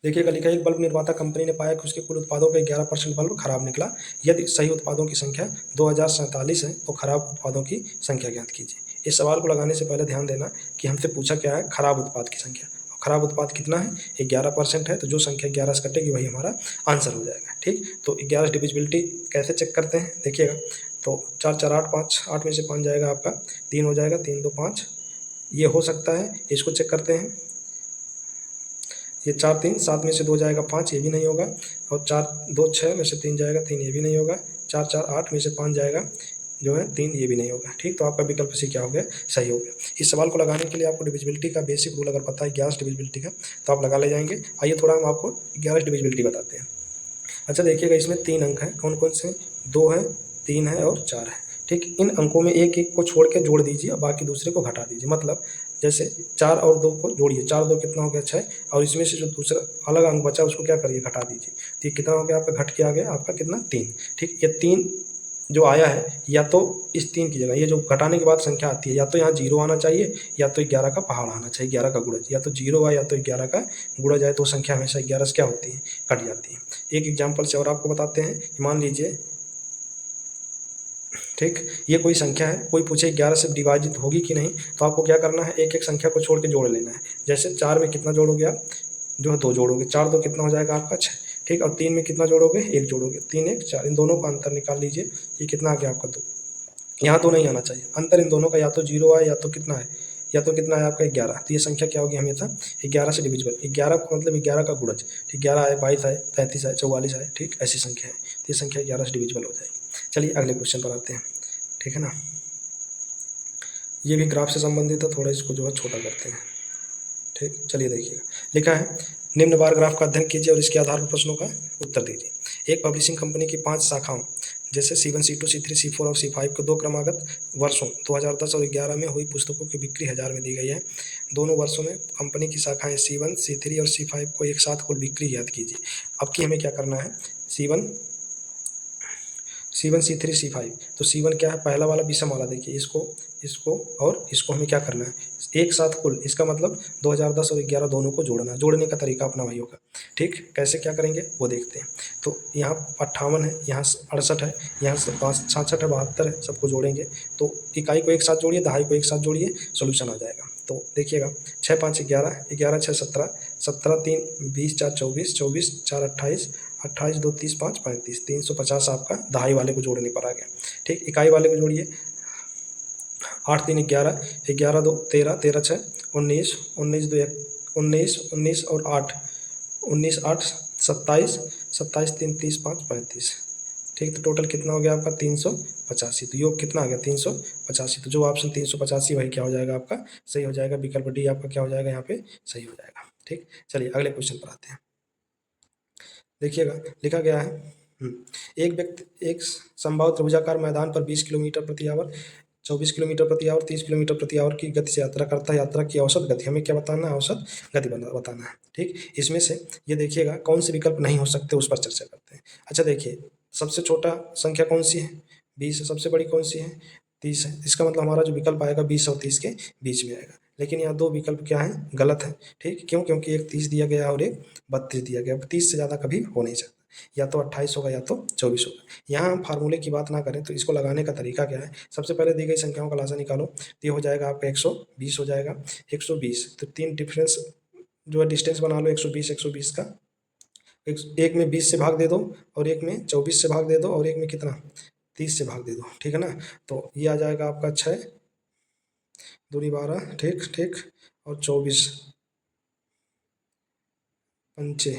देखिएगा, लिखा है, एक बल्ब निर्माता कंपनी ने पाया कि उसके कुल उत्पादों का 11% बल्ब खराब निकला। यदि सही उत्पादों की संख्या 2047 है तो खराब उत्पादों की संख्या ज्ञात कीजिए। इस सवाल को लगाने से पहले ध्यान देना कि हमसे पूछा क्या है, खराब उत्पाद की संख्या। खराब उत्पाद कितना है, 11% है, तो जो संख्या 11 से कटेगी वही हमारा आंसर हो जाएगा। ठीक, तो 11 डिविजिबिलिटी कैसे चेक करते हैं, देखिएगा। तो 4 4 8 5, 8 में से 5 जाएगा आपका 3 हो जाएगा, 3 2 5, ये हो सकता है। इसको चेक करते हैं, ये 4 3 7 में से 2 जाएगा 5, ये भी नहीं होगा। और 4 2 6 में से 3 जाएगा 3, ये भी नहीं होगा। 4 4 8 में से 5 जाएगा जो है 3, ये भी नहीं होगा। ठीक, तो आपका विकल्प सी क्या हो गया, सही हो गया। इस सवाल को लगाने के लिए आपको डिविजिबिलिटी का बेसिक रूल अगर पता है, 11 डिविजिबिलिटी का, तो आप लगा ले जाएंगे। आइए थोड़ा हम आपको 11 डिविजिबिलिटी बताते हैं। अच्छा देखिएगा, इसमें 3 अंक हैं, कौन कौन से, 2 है, 3 है और 4 है। ठीक, इन अंकों में एक एक को छोड़ के जोड़ दीजिए और बाकी दूसरे को घटा दीजिए। मतलब जैसे 4 और 2 को जोड़िए, 4 2 कितना हो गया 6, और इसमें से जो दूसरा अलग अंक बचा उसको क्या करिए, घटा दीजिए। तो ये कितना हो गया आपका, घट के आ गया आपका कितना 3। ठीक, ये 3 जो आया है, या तो इस 3 की जगह ये जो घटाने के बाद संख्या आती है, या तो यहाँ 0 आना चाहिए, या तो 11 का पहाड़ आना चाहिए, 11 का गुणज, या तो 0 आए या तो 11 का गुणज आए, तो संख्या हमेशा 11 से क्या होती है, कट जाती है। एक एग्जाम्पल से और आपको बताते हैं, मान लीजिए, ठीक, ये कोई संख्या है, कोई पूछे 11 से डिवाइड होगी कि नहीं, तो आपको क्या करना है, एक एक संख्या को छोड़ के जोड़ लेना है। जैसे 4 में कितना जोड़ोगे आप, जो है 2 जोड़ोगे, 4 2 कितना हो जाएगा आपका 6। ठीक, और 3 में कितना जोड़ोगे, 1 जोड़ोगे, 3 1 4, इन दोनों का अंतर निकाल लीजिए। ये कितना आ गया आपका 2, यहाँ तो नहीं आना चाहिए अंतर इन दोनों का, या तो 0 आए या तो कितना है, या तो कितना है आपका 11। तो ये संख्या क्या होगी, हमेशा 11 से डिविजिबल। 11 का मतलब 11 का गुणज। ठीक, 11 आए, 22 आए, 33 आए, 44 आए। ठीक, ऐसी संख्या है, तो ये संख्या 11 से डिविजिबल हो जाएगी। चलिए अगले क्वेश्चन पर आते हैं। ठीक है ना, ये भी ग्राफ से संबंधित है, थोड़ा इसको जो है छोटा करते हैं। ठीक, चलिए देखिएगा, लिखा है, निम्न बार ग्राफ का अध्ययन कीजिए और इसके आधार पर प्रश्नों का उत्तर दीजिए। एक पब्लिशिंग कंपनी की 5 शाखाओं जैसे C1 C2 C3 C4 और C5 को 2 क्रमागत वर्षों 2010 और 11 में हुई पुस्तकों की बिक्री 1000 में दी गई है। दोनों वर्षों में कंपनी की शाखाएं C1 C3 और C5 को एक साथ कुल बिक्री ज्ञात कीजिए। अब की हमें क्या करना है, C1 C3 C5, तो C1 क्या है, पहला वाला विषम वाला, देखिए इसको और इसको हमें क्या करना है, एक साथ कुल, इसका मतलब 2010 और 11 दोनों को जोड़ना। जोड़ने का तरीका अपना वही होगा। ठीक, कैसे क्या करेंगे वो देखते हैं। तो यहाँ 58 है, यहाँ 68 है, यहाँ 66 है, 72 है, सबको जोड़ेंगे। तो इकाई को एक साथ जोड़िए, दहाई को एक साथ जोड़िए, सोल्यूशन आ जाएगा। तो देखिएगा, 6 5 11, 11 6 17, 17 3 20, 4 24, 24 4 28, 28 2 30 5 35, 350 आपका दहाई वाले को जोड़ने पर आ गया। ठीक, इकाई वाले को जोड़िए, 8 3 11, 11 2 13, 13 6 19, 19 2 19, 19 और 8, 19 8 27, 27 3 30 5 35। ठीक, तो टोटल कितना हो गया आपका 385। तो योग कितना आ गया 385। तो जो ऑप्शन 385 वही क्या हो जाएगा आपका सही हो जाएगा। विकल्प डी आपका क्या हो जाएगा यहाँ पे सही हो जाएगा। ठीक, चलिए अगले क्वेश्चन पर आते हैं। देखिएगा लिखा गया है एक व्यक्ति एक संभव त्रिभुजाकार मैदान पर 20 किलोमीटर प्रति आवर, 24 किलोमीटर प्रति आवर, 30 किलोमीटर प्रति आवर की गति से यात्रा करता है। यात्रा की औसत गति हमें क्या बताना है, औसत गति बताना है। ठीक, इसमें से ये देखिएगा कौन से विकल्प नहीं हो सकते उस पर चर्चा करते हैं। अच्छा देखिए, सबसे छोटा संख्या कौन सी है, 20 है। सबसे बड़ी कौन सी है, 30 है। इसका मतलब हमारा जो विकल्प आएगा 20 और 30 के बीच में आएगा। लेकिन यहाँ दो विकल्प क्या है, गलत है। ठीक, क्यों, क्योंकि एक 30 दिया गया और एक 32 दिया गया। 30 से ज़्यादा कभी हो नहीं सकता, या तो 28 होगा या तो 24 होगा। यहाँ हम फार्मूले की बात ना करें तो इसको लगाने का तरीका क्या है, सबसे पहले दी गई संख्याओं का लासा निकालो। तो ये हो जाएगा आपका 120 हो जाएगा, 120। तो तीन डिफरेंस जो है डिस्टेंस बना लो 120 120 का। एक में 20 से भाग दे दो और एक में 24 से भाग दे दो और एक में कितना 30 से भाग दे दो। ठीक है ना, तो ये आ जाएगा आपका 6 दूनी 12, ठीक ठीक, और 24 पंचे,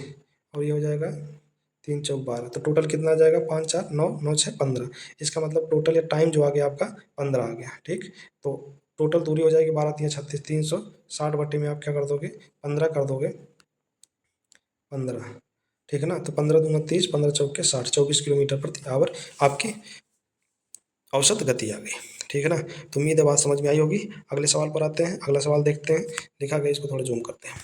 और ये हो जाएगा 3 चौक 12। तो टोटल कितना आ जाएगा, 5 4 9 9 6 15। इसका मतलब टोटल ये टाइम जो आ गया आपका 15 आ गया। ठीक, तो टोटल दूरी हो जाएगी 12 3 36, 360 बटे में आप क्या कर दोगे 15 कर दोगे, 15। ठीक है ना, तो 15 दूना 30, 15 चौके 60, 24 किलोमीटर प्रति आवर आपकी औसत गति आ गई। ठीक है ना, तो उम्मीद है बात समझ में आई होगी। अगले सवाल पर आते हैं। अगला सवाल देखते हैं, लिखा गया, इसको थोड़ा जूम करते हैं।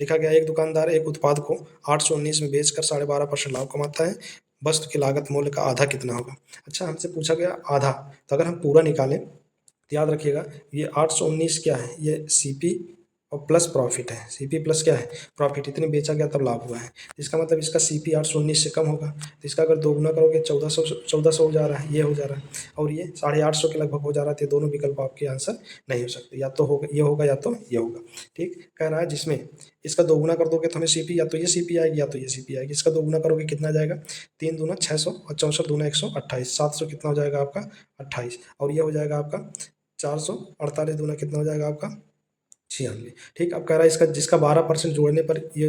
लिखा गया एक दुकानदार एक उत्पाद को 819 में बेचकर 12.5% लाभ कमाता है। वस्तु की लागत मूल्य का आधा कितना होगा। अच्छा, हमसे पूछा गया आधा, तो अगर हम पूरा निकालें तो याद रखिएगा ये 819 क्या है, ये सीपी और प्लस प्रॉफिट है। सीपी प्लस क्या है, प्रॉफिट। इतने बेचा गया तब लाभ हुआ है, इसका मतलब इसका सीपी 819 से कम होगा। तो इसका अगर दोगुना करोगे 1400 हो जा रहा है, ये हो जा रहा है, और ये 850 के लगभग हो जा रहा है। तो दोनों विकल्प आपके आंसर नहीं हो सकते, या तो होगा ये होगा या तो ये होगा। ठीक, कह रहा है जिसमें इसका दोगुना कर दोगे तो हमें सीपी या तो ये सीपी आएगी या तो ये सीपी आएगी। इसका दोगुना करोगे कितना आ जाएगा, 3 दूना 600 और 64 दूना 128, 700 कितना हो जाएगा आपका 28, और ये हो जाएगा आपका 448 दूना कितना हो जाएगा आपका 96। ठीक, अब कह रहा है इसका जिसका 12% जोड़ने पर ये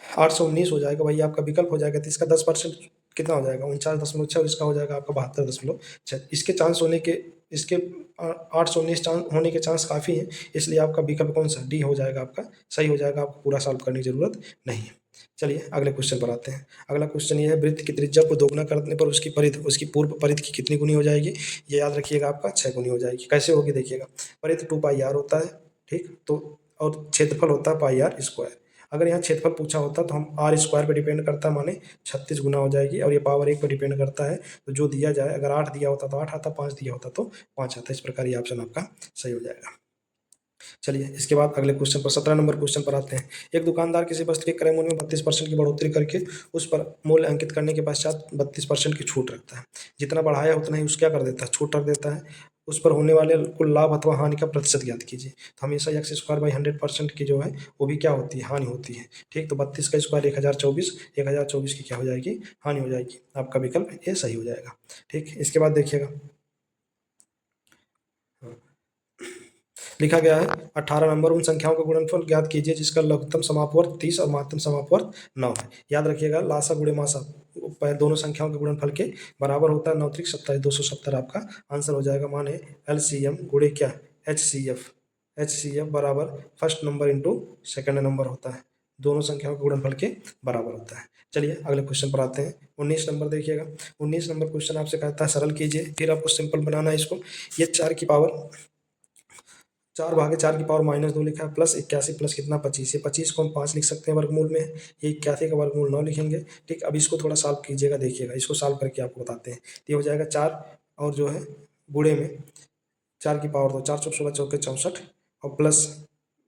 819 हो जाएगा, वही आपका विकल्प हो जाएगा। तो इसका 10% कितना हो जाएगा 49.6, और इसका हो जाएगा आपका 72.6। इसके चांस होने के, इसके 819 चांस होने के चांस काफ़ी हैं, इसलिए आपका विकल्प कौन सा, डी हो जाएगा आपका सही हो जाएगा। आपको पूरा सॉल्व करने की जरूरत नहीं है। चलिए अगले क्वेश्चन पर आते हैं। अगला क्वेश्चन ये है, वृत्त की त्रिज्या को दोगुना करने पर उसकी परिधि उसकी पूर्व परिधि की कितनी गुनी हो जाएगी। ये याद रखिएगा आपका 6 गुनी हो जाएगी। कैसे होगी देखिएगा, परिधि 2πr होता है। ठीक, तो और क्षेत्रफल होता है πr²। अगर यहाँ क्षेत्रफल पूछा होता तो हम r² पे डिपेंड करता है, माने 36 गुना हो जाएगी, और ये पावर 1 पर डिपेंड करता है। तो जो दिया जाए, अगर 8 दिया होता तो 8 आता, 5 दिया होता तो 5 आता। इस प्रकार ये ऑप्शन आपका सही हो जाएगा। चलिए इसके बाद अगले क्वेश्चन पर, 17 नंबर क्वेश्चन पर आते हैं। एक दुकानदार किसी वस्तु के क्रय मूल्य में 32% की बढ़ोतरी करके उस पर मूल्य अंकित करने के पश्चात 32% की छूट रखता है। जितना बढ़ाया उतना ही उसका क्या कर देता है, छूट रख देता है। उस पर होने वाले कुल लाभ अथवा हानि का प्रतिशत ज्ञात कीजिए। तो हमेशा x²/100% की जो है वो भी क्या होती है, हानि होती है। ठीक, तो 32 का स्क्वायर 1024 की क्या हो जाएगी, हानि हो जाएगी। आपका विकल्प ये सही हो जाएगा। ठीक, इसके बाद देखिएगा लिखा गया है 18 नंबर, उन संख्याओं का गुणनफल ज्ञात कीजिए जिसका लघुत्तम समापवर्त 30 और महत्तम समापवर्त 9 है। याद रखिएगा लासा गुणे मासा दोनों संख्याओं के गुणनफल के बराबर होता है। 9 त्रिक 27, 270 आपका आंसर हो जाएगा। माने LCM गुणे क्या, HCF बराबर first number into second number होता है। दोनों संख्याओं के गुणनफल के बराबर होता है। चलिए अगले क्वेश्चन पर आते हैं। 19 नंबर देखिएगा। 19 नंबर क्वेश्चन आपसे कहता है सरल कीजिए, फिर आपको सिंपल बनाना है इसको। ये 4 की पावर 4/4 की पावर -2 लिखा है, प्लस 81 प्लस कितना 25। ये 25 को हम 5 लिख सकते हैं वर्गमूल में, ये 81 का वर्गमूल 9 लिखेंगे। ठीक, अब इसको थोड़ा सॉल्व कीजिएगा, देखिएगा इसको सॉल्व करके आपको बताते हैं। तो ये हो जाएगा 4 और जो है गुणे में 4 की पावर 2, 4 चौक 16 चौके 64, और प्लस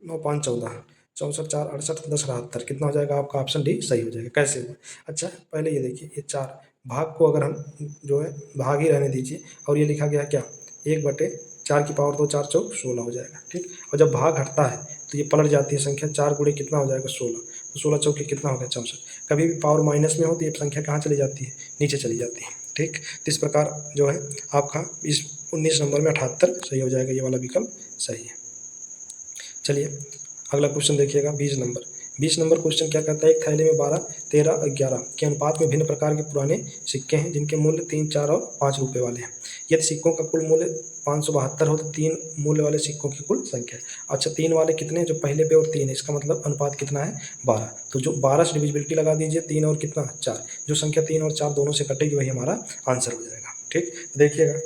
9 5 14, 64 4 68 10 72, कितना हो जाएगा आपका ऑप्शन डी सही हो जाएगा। कैसे हुआ, अच्छा पहले ये देखिए, ये 4 भाग को अगर हम जो है भाग ही रहने दीजिए, और ये लिखा गया क्या 1/4 की पावर 2, 4 चौक 16 हो जाएगा। ठीक, और जब भाग हटता है तो ये पलट जाती है संख्या, 4 गुणे कितना हो जाएगा 16, तो 16 चौके कितना हो गया 64। कभी भी पावर माइनस में हो तो ये संख्या कहाँ चली जाती है, नीचे चली जाती है। ठीक, तो इस प्रकार जो है आपका इस 19 नंबर में 78 सही हो जाएगा, ये वाला विकल्प सही है। चलिए अगला क्वेश्चन देखिएगा 20 नंबर। 20 नंबर क्वेश्चन क्या कहता है, एक थैले में 12, 13 और 11 के अनुपात में भिन्न प्रकार के पुराने सिक्के हैं जिनके मूल्य 3, 4 और 5 रुपये वाले हैं। यदि सिक्कों का कुल मूल्य 572 हो तो 3 मूल्य वाले सिक्कों की कुल संख्या है। अच्छा, 3 वाले कितने हैं, जो पहले पे और 3 है, इसका मतलब अनुपात कितना है, 12। तो जो 12 से डिविजिबिलिटी लगा दीजिए, 3 और कितना 4, जो संख्या 3 और 4 दोनों से कटेगी वही हमारा आंसर हो जाएगा। ठीक, देखिएगा,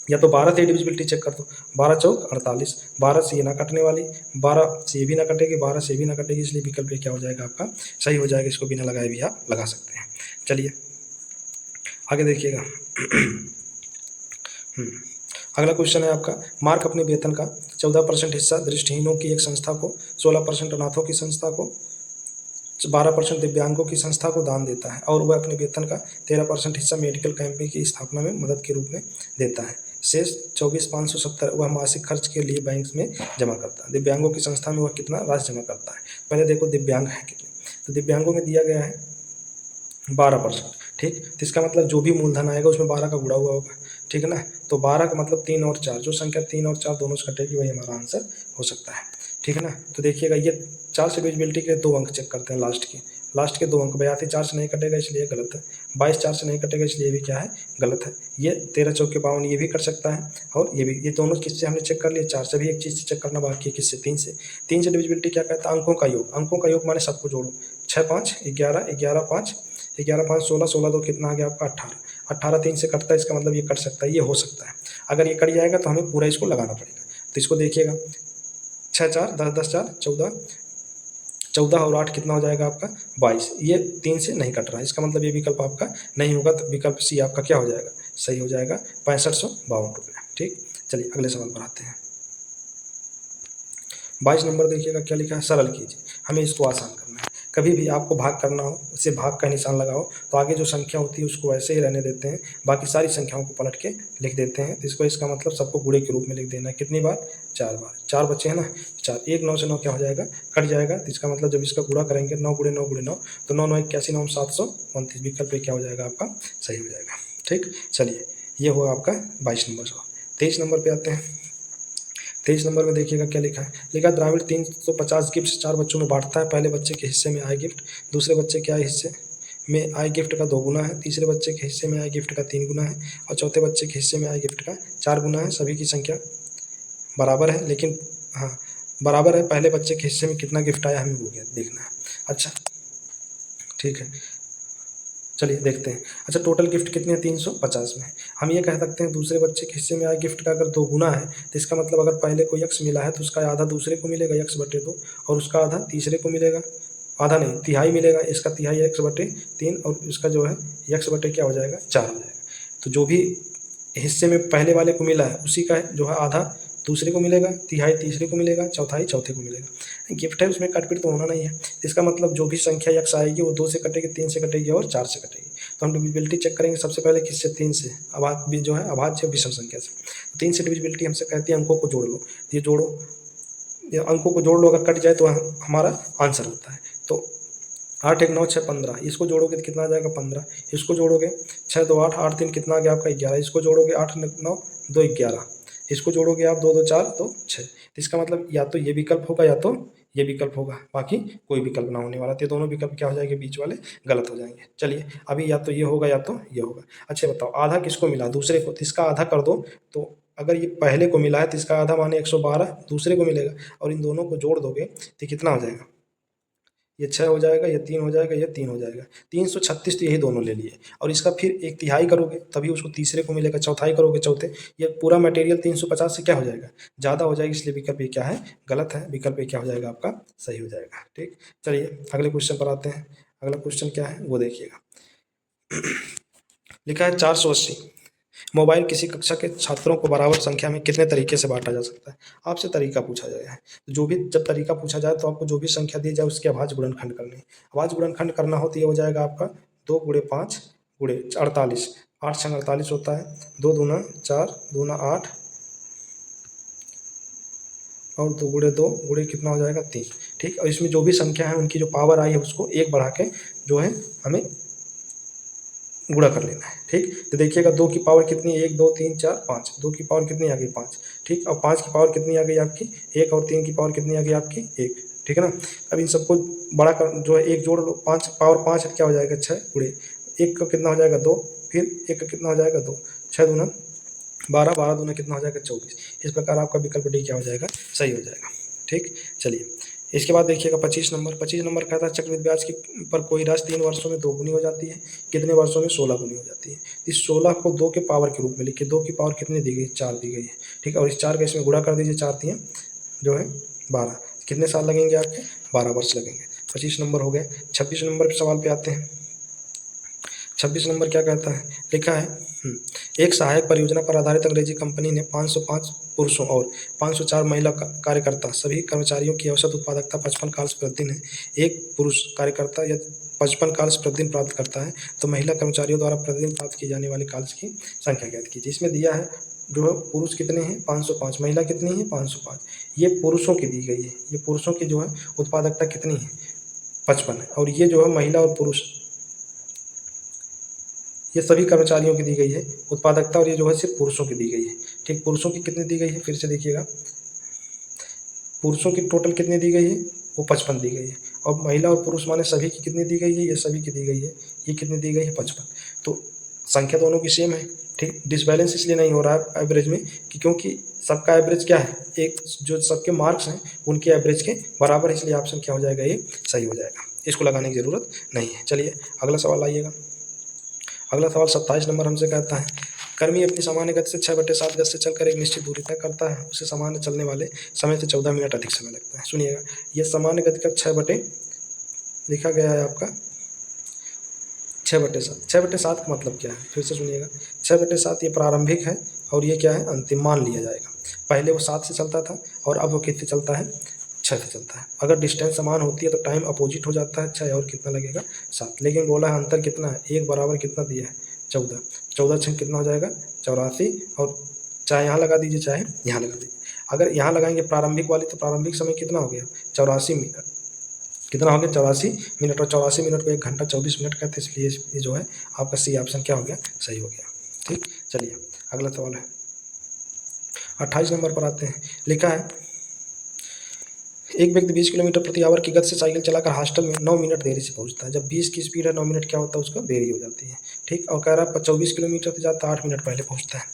या तो 12 से डिविजिबिलिटी चेक कर दो, 12 चौक 48, 12 से ये ना कटने वाली, 12 से ये भी ना कटेगी, 12 से भी ना कटेगी, इसलिए विकल्प क्या हो जाएगा आपका, सही हो जाएगा। इसको बिना लगाए भी आप लगा सकते हैं। चलिए आगे देखिएगा। अगला क्वेश्चन है आपका, मार्क अपने वेतन का 14% हिस्सा दृष्टिहीनों की एक संस्था को, 16% अनाथों की संस्था को, 12% दिव्यांगों की संस्था को दान देता है और वह अपने वेतन का 13% हिस्सा मेडिकल कैंप की स्थापना में मदद के रूप में देता है। शेष 24,570 वह मासिक खर्च के लिए बैंक में जमा करता है। दिव्यांगों की संस्था में वह कितना राशि जमा करता है। पहले देखो दिव्यांग है कितने, तो दिव्यांगों में दिया गया है 12%। ठीक, तो इसका मतलब जो भी मूलधन आएगा उसमें 12 का गुणा हुआ होगा। ठीक है ना, तो 12 का मतलब 3 और 4, जो संख्या 3 और 4 दोनों से कटेगी वही हमारा आंसर हो सकता है। ठीक है ना, तो देखिएगा, ये 4 से डिविजिबिलिटी के 2 अंक चेक करते हैं, लास्ट के 2 अंक। 82 4 से नहीं कटेगा इसलिए गलत है, 22 4 से नहीं कटेगा इसलिए भी क्या है, गलत है। ये 13 चौके 52 ये भी कर सकता है, और ये भी, ये दोनों किससे हमने चेक कर लिए, 4 से भी। एक चीज़ से चेक करना बाकी है, किससे, 3 से। 3 से डिविजिबिलिटी क्या कहता है, अंकों का योग। अंकों का योग माने सबको जोड़ो, 6 5 11, 11 5 11 5 16, 16 2 कितना आ गया आपका 18, 18 3 से कटता है, इसका मतलब ये कट सकता है, ये हो सकता है। अगर ये कट जाएगा तो हमें पूरा इसको लगाना पड़ेगा। तो इसको देखिएगा, 6 4 10 10 4 14, 14 और 8 कितना हो जाएगा आपका 22। ये 3 से नहीं कट रहा है, इसका मतलब ये विकल्प आपका नहीं होगा। तो विकल्प सी आपका क्या हो जाएगा, सही हो जाएगा, 6552 रुपये। ठीक, चलिए अगले सवाल पर आते हैं। 22 नंबर देखिएगा क्या लिखा है, सरल कीजिए। हमें इसको आसान करना है। कभी भी आपको भाग करना हो, उसे भाग का निशान लगाओ, तो आगे जो संख्या होती है उसको वैसे ही रहने देते हैं, बाकी सारी संख्याओं को पलट के लिख देते हैं। तो इसको, इसका मतलब सबको गुणे के रूप में लिख देना है। कितनी बार, 4 बार। 4 बच्चे हैं ना, 4, 1 9 से 9 क्या हो जाएगा, कट जाएगा। तो इसका मतलब जब इसका गुणा करेंगे 9 गुणे 9 गुणे 9, तो 9 9 81 9 729, विकल्प क्या हो जाएगा आपका, सही हो जाएगा। ठीक, चलिए ये हुआ आपका 22 नंबर सवाल। 23 नंबर पे आते हैं। 23 नंबर में देखिएगा क्या लिखा है, लिखा द्राविड 350 गिफ्ट 4 बच्चों में बांटता है। पहले बच्चे के हिस्से में आए गिफ्ट, दूसरे बच्चे के आए हिस्से में आए गिफ्ट का 2 गुना है, तीसरे बच्चे के हिस्से में आए गिफ्ट का 3 गुना है, और चौथे बच्चे के हिस्से में आए गिफ्ट का 4 गुना है। सभी की संख्या बराबर है, लेकिन हाँ बराबर है, पहले बच्चे के हिस्से में कितना गिफ्ट आया हमें वो देखना है। अच्छा ठीक है, चलिए देखते हैं। अच्छा, टोटल गिफ्ट कितने हैं, 350 में। हम ये कह सकते हैं दूसरे बच्चे के हिस्से में आए गिफ्ट का अगर 2 गुना है, तो इसका मतलब अगर पहले को यक्स मिला है तो उसका आधा दूसरे को मिलेगा, यक्स बटे 2, और उसका आधा तीसरे को मिलेगा, आधा नहीं तिहाई मिलेगा, इसका तिहाई यक्स बटे 3, और इसका जो है यक्स बटे क्या हो जाएगा, 4 हो जाएगा। तो जो भी हिस्से में पहले वाले को मिला है उसी का जो है आधा दूसरे को मिलेगा, तिहाई तीसरे को मिलेगा, चौथाई चौथे को मिलेगा। गिफ्ट है उसमें काटपीट तो होना नहीं है। इसका मतलब जो भी संख्या यक्स आएगी वो 2 से कटेगी, 3 से कटेगी और 4 से कटेगी। तो हम डिविजिबिलिटी चेक करेंगे सबसे पहले किससे, 3 से, अभाज्य जो है अभाज्य विषम संख्या से। 3 से डिविजिबिलिटी हमसे कहती है अंकों को जोड़ लो, ये जोड़ो, ये अंकों को जोड़ लो, अगर कट जाए तो हमारा आंसर होता है। तो 8 1 9 6 15, इसको जोड़ोगे तो कितना आ जाएगा 15, इसको जोड़ोगे 6 2 8, 8 3 कितना आ गया आपका 11, इसको जोड़ोगे 8 9 2 11, इसको जोड़ोगे आप 2 2 4 तो 6। तो इसका मतलब या तो ये विकल्प होगा या तो ये विकल्प होगा, बाकी कोई विकल्प ना होने वाला। तो दोनों विकल्प क्या हो जाएंगे, बीच वाले गलत हो जाएंगे। चलिए अभी या तो ये होगा या तो ये होगा। अच्छा बताओ, आधा किसको मिला, दूसरे को, तो इसका आधा कर दो। तो अगर ये पहले को मिला है तो इसका आधा माने 112 दूसरे को मिलेगा, और इन दोनों को जोड़ दोगे तो कितना हो जाएगा, ये 6 हो जाएगा, ये 3 हो जाएगा, ये 3 हो जाएगा, 336। तो यही दोनों ले लिए, और इसका फिर एक तिहाई करोगे तभी उसको तीसरे को मिलेगा, चौथाई करोगे चौथे, ये पूरा मटेरियल 350 से क्या हो जाएगा, ज़्यादा हो जाएगा, इसलिए विकल्प ये क्या है, गलत है। विकल्प ये क्या हो जाएगा आपका, सही हो जाएगा। ठीक, चलिए अगले क्वेश्चन पर आते हैं। अगला क्वेश्चन क्या है वो देखिएगा। लिखा है 480 मोबाइल किसी कक्षा के छात्रों को बराबर संख्या में कितने तरीके से बांटा जा सकता है। आपसे तरीका पूछा गया है, तो जो भी जब तरीका पूछा जाए तो आपको जो भी संख्या दी जाए उसके अभाज्य गुणनखंड करनी है। अभाज्य गुणनखंड करना हो तो ये हो जाएगा आपका 2 गुणे 5 गुणे 48, 8 छंग 48 होता है, 2 दूना 4 दूना 8, और 2 गुणे 2 गुणे कितना हो जाएगा 3। ठीक, और इसमें जो भी संख्या है उनकी जो पावर आई है उसको 1 बढ़ा के जो है हमें गुणा कर लेना है। ठीक, तो देखिएगा 2 की पावर कितनी है, 1 2 3 4 5, 2 की पावर कितनी आ गई 5। ठीक, और 5 की पावर कितनी आ गई आपकी 1, और 3 की पावर कितनी आ गई आपकी 1। ठीक है ना। अब इन सबको बड़ा कर जो है एक जोड़ लो, 5 पावर 5 क्या हो जाएगा 6 गुणे एक का कितना हो जाएगा 2, फिर एक का कितना हो जाएगा 2, 6 दूना 12, 12 दूना कितना हो जाएगा 24। इस प्रकार आपका विकल्प डी क्या हो जाएगा, सही हो जाएगा। ठीक, चलिए इसके बाद देखिएगा 25 नंबर। 25 नंबर कहता है चक्रवृद्धि ब्याज की पर कोई राशि 3 वर्षों में 2 गुनी हो जाती है, कितने वर्षों में 16 गुनी हो जाती है। इस 16 को 2 के पावर के रूप में लिखिए। 2 की पावर कितनी दी गई, 4 दी गई है। ठीक है, और इस 4 का इसमें गुणा कर दीजिए, 4 3 जो है 12। कितने साल लगेंगे आपके, 12 वर्ष लगेंगे। 25 नंबर हो गए। 26 नंबर के सवाल पे आते हैं। 26 नंबर क्या कहता है, लिखा है एक सहायक परियोजना पर आधारित अंग्रेजी कंपनी ने 505 पुरुषों और 504 महिला कार्यकर्ता सभी कर्मचारियों की औसत उत्पादकता 55 कार्य प्रतिदिन है। एक पुरुष कार्यकर्ता यदि 55 कार्य प्रतिदिन प्राप्त करता है तो महिला कर्मचारियों द्वारा प्रतिदिन प्राप्त की जाने वाली कार्य की संख्या ज्ञात कीजिए। इसमें दिया है जो है पुरुष कितने हैं 505, महिला कितनी है 505। ये पुरुषों की दी गई है, ये पुरुषों की जो है उत्पादकता कितनी है 55 है, और ये जो है महिला और पुरुष ये सभी कर्मचारियों की दी गई है उत्पादकता, और ये जो है सिर्फ पुरुषों की दी गई है। ठीक, पुरुषों की कितनी दी गई है, फिर से देखिएगा पुरुषों की टोटल कितनी दी गई है, वो 55 दी गई है, और महिला और पुरुष माने सभी की कितनी दी गई है, ये सभी की दी गई है, ये कितनी दी गई है 55। तो संख्या दोनों की सेम है। ठीक, डिसबैलेंस इसलिए नहीं हो रहा है एवरेज में कि क्योंकि सबका एवरेज क्या है, एक जो सबके मार्क्स हैं उनके एवरेज के बराबर, इसलिए ऑप्शन क्या हो जाएगा, ये सही हो जाएगा, इसको लगाने की ज़रूरत नहीं है। चलिए अगला सवाल आइएगा। अगला सवाल 27 नंबर हमसे कहता है कर्मी अपनी सामान्य गति से 6/7 गज से चलकर एक निश्चित दूरी तय करता है, उसे सामान्य चलने वाले समय से 14 मिनट अधिक समय लगता है। सुनिएगा, यह सामान्य गति का 6 लिखा गया है आपका 6/7। 6/7 का मतलब क्या है, फिर से सुनिएगा। 6/7 ये प्रारंभिक है और ये क्या है, अंतिम मान लिया जाएगा। पहले वो 7 से चलता था और अब वो कितने चलता है, 6 से चलता है। अगर डिस्टेंस समान होती है तो टाइम अपोजिट हो जाता है, 6 और कितना लगेगा 7। लेकिन बोला है अंतर कितना है, एक बराबर कितना दिया है 14। 14 6 कितना हो जाएगा 84, और चाहे यहाँ लगा दीजिए चाहे यहाँ लगा दीजिए। अगर यहाँ लगाएंगे प्रारंभिक वाली तो प्रारंभिक समय कितना हो गया 84 मिनट, कितना हो गया 84 मिनट, और 84 मिनट को 1 घंटा 24 मिनट कहते हैं, इसलिए ये जो है आपका सी ऑप्शन क्या हो गया, सही हो गया। ठीक, चलिए अगला सवाल है 28 नंबर पर आते हैं। लिखा है एक व्यक्ति 20 किलोमीटर प्रति आवर की गति से साइकिल चलाकर हॉस्टल में 9 मिनट देरी से पहुंचता है। जब 20 की स्पीड है 9 मिनट क्या होता है, उसको देरी हो जाती है। ठीक, और कह रहा है 24 किलोमीटर से जाता 8 मिनट पहले पहुंचता है,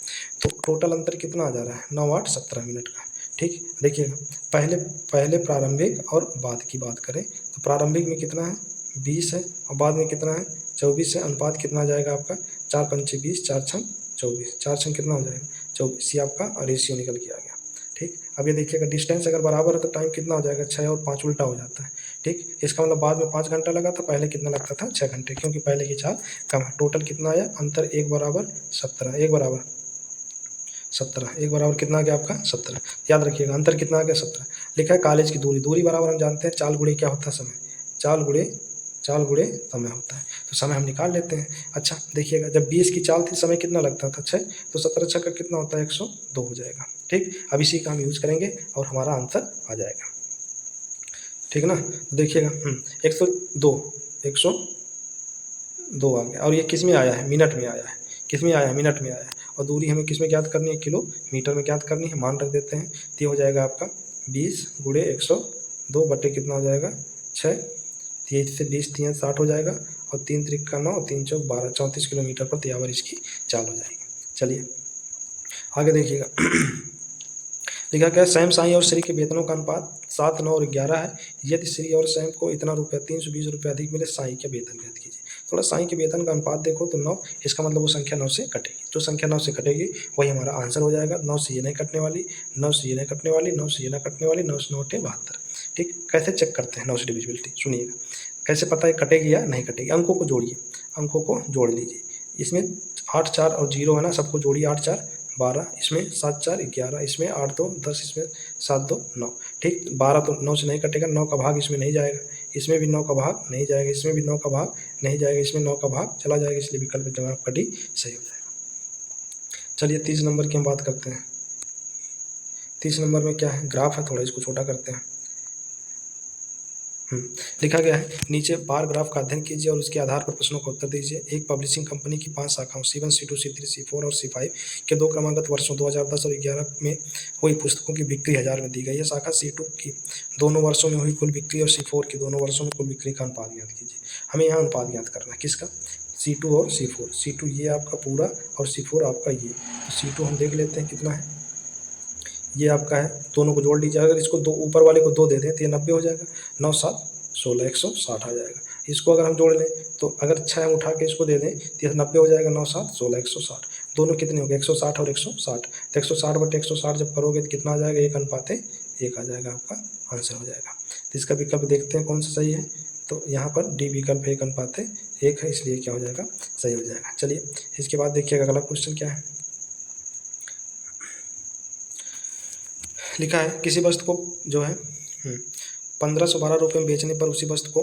तो टोटल अंतर कितना आ जा रहा है 9 8 17 मिनट का। ठीक, देखिएगा पहले पहले प्रारंभिक और बाद की बात करें तो प्रारंभिक में कितना है 20 है, और बाद में कितना है 24 है। अनुपात कितना आ जाएगा आपका 4 पंचे 20, 4 छंग 24, 4 छंग कितना हो जाएगा 24, ये आपका रेशियो निकल के आ गया। ठीक, अब ये देखिएगा डिस्टेंस अगर बराबर है तो टाइम कितना हो जाएगा 6 और 5 उल्टा हो जाता है। ठीक, इसका मतलब बाद में 5 घंटा लगा था, पहले कितना लगता था 6 घंटे, क्योंकि पहले की चाल कम है। टोटल कितना आया अंतर, 1 बराबर 17, 1 बराबर 17, 1 बराबर कितना आ गया आपका 17। याद रखिएगा अंतर कितना आ गया 17। लिखा है कॉलेज की दूरी, दूरी बराबर हम जानते हैं चाल गुणे क्या होता है समय, चाल गुणे समय होता है, तो समय हम निकाल लेते हैं। अच्छा देखिएगा जब 20 की चाल थी समय कितना लगता था 6, तो 17 6 का कितना होता है 102 हो जाएगा। ठीक, अब इसी का हम यूज करेंगे और हमारा आंसर आ जाएगा। ठीक ना, तो देखिएगा 102 102 आ गया, और ये किस में आया है, मिनट में आया है, किस में आया है, मिनट में आया है। और दूरी हमें किस में ज्ञात करनी है, किलोमीटर में ज्ञात करनी है। मान रख देते हैं, तो ये हो जाएगा आपका 20 गुणे 102 बटे कितना हो जाएगा 6, 30 से 20 3 60 हो जाएगा, और 3 त्रिक का 9 और 3 चौक 12, 34 किलोमीटर प्रति आवर इसकी चाल हो जाएगी। चलिए आगे देखिएगा लिखा क्या, सैम साई और श्री के वेतनों का अनुपात 7 9 और 11 है। यदि श्री और सैम को इतना रुपया 320 रुपये अधिक मिले, साई के वेतन ज्ञात कीजिए। थोड़ा साई के वेतन का अनुपात देखो तो 9, इसका मतलब वो संख्या 9 से कटेगी, जो संख्या 9 से कटेगी वही हमारा आंसर हो जाएगा। 9 से ये नहीं कटने वाली, 9 से ये नहीं कटने वाली, 9 से ये नहीं कटने वाली, 9 से 9 72। ठीक, कैसे चेक करते हैं 9 से डिविजिबिलिटी, सुनिएगा कैसे पता है कटेगी या नहीं कटेगी। अंकों को जोड़िए, अंकों को जोड़ लीजिए। इसमें 8 4 और 0 है ना, सबको जोड़िए, 8 4 12, इसमें 7 4 11, इसमें 8 2 10, इसमें 7 2 9। ठीक, 12 तो 9 से नहीं कटेगा, 9 का भाग इसमें नहीं जाएगा, इसमें भी 9 का भाग नहीं जाएगा, इसमें भी 9 का भाग नहीं जाएगा, इसमें 9 का भाग चला जाएगा, इसलिए विकल्प जवाब आपका डी सही हो जाएगा। चलिए 30 नंबर की हम बात करते हैं। 30 नंबर में क्या है, ग्राफ है, थोड़ा इसको छोटा करते हैं। लिखा गया है नीचे बार ग्राफ का अध्ययन कीजिए और उसके आधार पर प्रश्नों का उत्तर दीजिए। एक पब्लिशिंग कंपनी की 5 शाखाओं C1, C2, C3, C4 और C5 के 2 क्रमागत वर्षों 2010 और 11 में हुई पुस्तकों की बिक्री 1000 में दी गई है। शाखा C2 की दोनों वर्षों में हुई कुल बिक्री और C4 की दोनों वर्षों में कुल बिक्री का अनुपात ज्ञात कीजिए। हमें यहाँ अनुपात ज्ञात करना है किसका, C2 और C4। C2 ये आपका पूरा और C4 आपका ये। तो C2 हम देख लेते हैं कितना है, ये आपका है, दोनों को जोड़ लीजिए। अगर इसको दो ऊपर वाले को 2 दे दें तो ये 90 हो जाएगा, 9 7 16 160 आ जाएगा। इसको अगर हम जोड़ लें तो अगर 6 हम उठा के इसको दे दें तो 90 हो जाएगा, 9 7 16 160। दोनों कितने हो गए, 160 और 160। तो 160 बटे 160 जब करोगे तो कितना आ जाएगा, 1 अनुपात 1 आ जाएगा, आपका आंसर हो जाएगा। तो इसका विकल्प देखते हैं कौन सा सही है। तो यहाँ पर डी विकल्प 1 अनुपात 1 है, इसलिए क्या हो जाएगा, सही हो जाएगा। चलिए इसके बाद देखिएगा अगला क्वेश्चन क्या है। लिखा है किसी वस्तु को जो है 1512 रुपये में बेचने पर उसी वस्तु को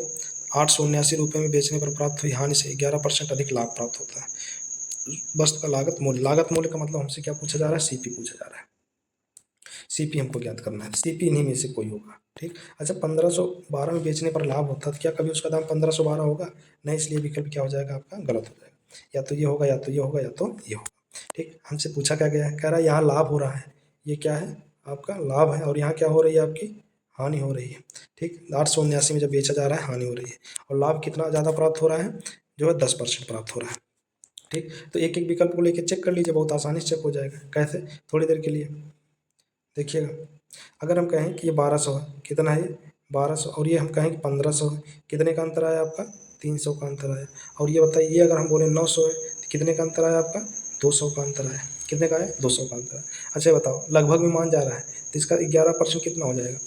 879 रुपये में बेचने पर प्राप्त हुई हानि से 11% अधिक लाभ प्राप्त होता है। वस्तु का लागत मूल्य का मतलब हमसे क्या पूछा जा रहा है, सीपी पूछा जा रहा है। सीपी हमको ज्ञात करना है, सीपी इन्हीं में से कोई होगा। ठीक, अच्छा 1512 में बेचने पर लाभ होता है तो क्या कभी उसका दाम 1512 होगा, नहीं, इसलिए विकल्प क्या हो जाएगा आपका, गलत हो जाएगा। या तो ये होगा, या तो ये होगा, या तो ये होगा। ठीक, हमसे पूछा क्या गया है, कह रहा है यहाँ लाभ हो रहा है, ये क्या है आपका लाभ है, और यहाँ क्या हो रही है आपकी हानि हो रही है। ठीक, 879 में जब बेचा जा रहा है हानि हो रही है, और लाभ कितना ज़्यादा प्राप्त हो रहा है, जो है 10% प्राप्त हो रहा है। ठीक, तो एक एक विकल्प को लेके चेक कर लीजिए, बहुत आसानी से चेक हो जाएगा। कैसे, थोड़ी देर के लिए देखिएगा। अगर हम कहें कि ये 1200 है, कितना है ये 1200, और ये हम कहें कि 1500 है, कितने का अंतर आया आपका, 300 का अंतर आया। और ये बताइए अगर हम बोले 900 है तो कितने का अंतर आया आपका, 200 का अंतर आया। कितने का आया, 200 का अंतर आया। अच्छा बताओ, लगभग में मान जा रहा है तो इसका 11% कितना हो जाएगा,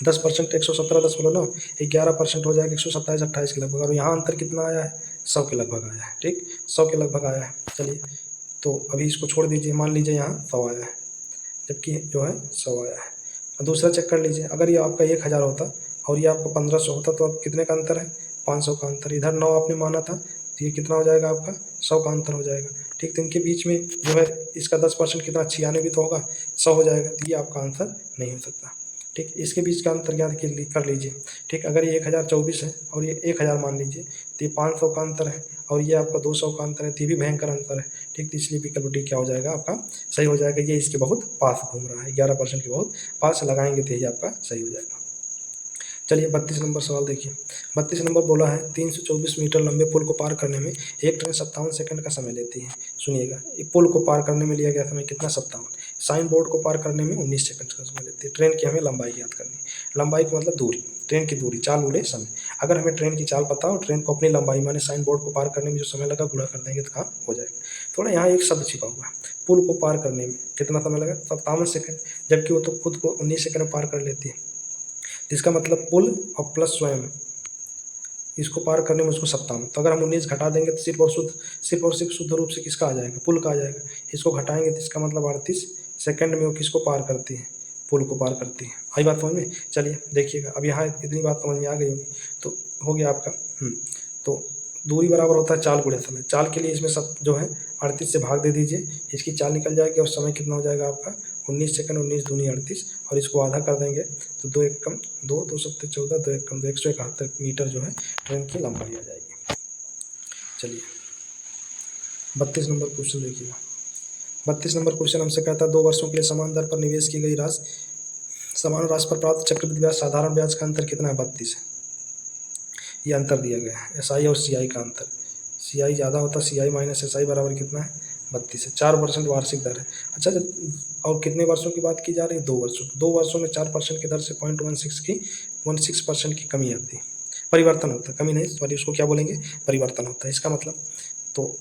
10% 117.9, 11% हो जाएगा 127-28 के लगभग। और यहाँ अंतर कितना आया है, 100 के लगभग आया है। ठीक, 100 के लगभग आया है। चलिए तो अभी इसको छोड़ दीजिए, मान लीजिए यहाँ 100 आया है, जबकि जो है 100 आया है। और दूसरा चेक कर लीजिए, अगर ये आपका 1000 होता और ये आपका 1500 होता तो अब कितने का अंतर है, 500 का अंतर। इधर 9 आपने माना था तो ये कितना हो जाएगा आपका, 100 का अंतर हो जाएगा। ठीक, तो इनके बीच में जो है इसका 10% कितना, 96 भी तो होगा, 100 हो जाएगा, तो ये आपका आंसर नहीं हो सकता। ठीक, इसके बीच का अंतर ज्ञात कर लीजिए। ठीक, अगर ये 1024 है और ये 1000 मान लीजिए तो ये 500 का अंतर है, और ये आपका 200 का अंतर है, तो ये भी भयंकर अंतर है। ठीक, तो इसलिए विकल्प डी क्या हो जाएगा आपका, सही हो जाएगा। ये इसके बहुत पास घूम रहा है, 11% के बहुत पास लगाएंगे तो ये आपका सही हो जाएगा। चलिए 32 नंबर सवाल देखिए। 32 नंबर बोला है 324 मीटर लंबे पुल को पार करने में एक ट्रेन 57 सेकंड का समय लेती है। सुनिएगा, ये पुल को पार करने में लिया गया समय कितना, 57। साइन बोर्ड को पार करने में 19 सेकंड का समय लेती है। ट्रेन की हमें लंबाई ज्ञात करनी है। लंबाई का मतलब दूरी, ट्रेन की दूरी, चाल उड़े समय। अगर हमें ट्रेन की चाल पता हो, ट्रेन को अपनी लंबाई माने साइन बोर्ड को पार करने में जो समय लगा गुणा कर देंगे तो काम हो जाएगा। थोड़ा यहाँ एक शब्द छिपा हुआ है, पुल को पार करने में कितना समय लगा, 57 सेकंड, जबकि वो तो खुद को 19 सेकंड में पार कर लेती है। इसका मतलब पुल और प्लस स्वयं इसको पार करने में उसको 57, तो अगर हम 19 घटा देंगे तो सिर्फ और सिर्फ शुद्ध रूप से किसका आ जाएगा, पुल का आ जाएगा। इसको घटाएंगे तो इसका मतलब 38 सेकंड में वो किसको पार करती है, पुल को पार करती है। आई बात समझ में। चलिए देखिएगा, अब यहाँ इतनी बात समझ में आ गई होगी, तो हो गया आपका। तो दूरी बराबर होता है चाल गुणे समय। चाल के लिए इसमें सब जो है 38 से भाग दे दीजिए, इसकी चाल निकल जाएगी और समय कितना हो जाएगा आपका 19 सेकंड, 19 दूनी 38, और इसको आधा कर देंगे तो 2 एक कम 2, 2 सत्ते 14, 2 एक कम 2, 171 मीटर जो है ट्रेन की लंबाई आ जाएगी। चलिए 32 नंबर क्वेश्चन देखिएगा। 32 नंबर क्वेश्चन हमसे कहता है 2 वर्षों के लिए समान दर पर निवेश की गई राशि, समान राशि पर प्राप्त चक्रवृद्धि ब्याज साधारण ब्याज का अंतर कितना है, 32 है। ये अंतर दिया गया है, SI और CI का अंतर। CI ज़्यादा होता है, CI माइनस SI बराबर कितना है, 32 है। 4% वार्षिक दर है। अच्छा, और कितने वर्षों की बात की जा रही है, 2 वर्षों। 2 वर्षों में 4% की दर से 0.16% की कमी आती है, परिवर्तन होता है, कमी नहीं सॉरी, उसको क्या बोलेंगे, परिवर्तन होता है। इसका मतलब तो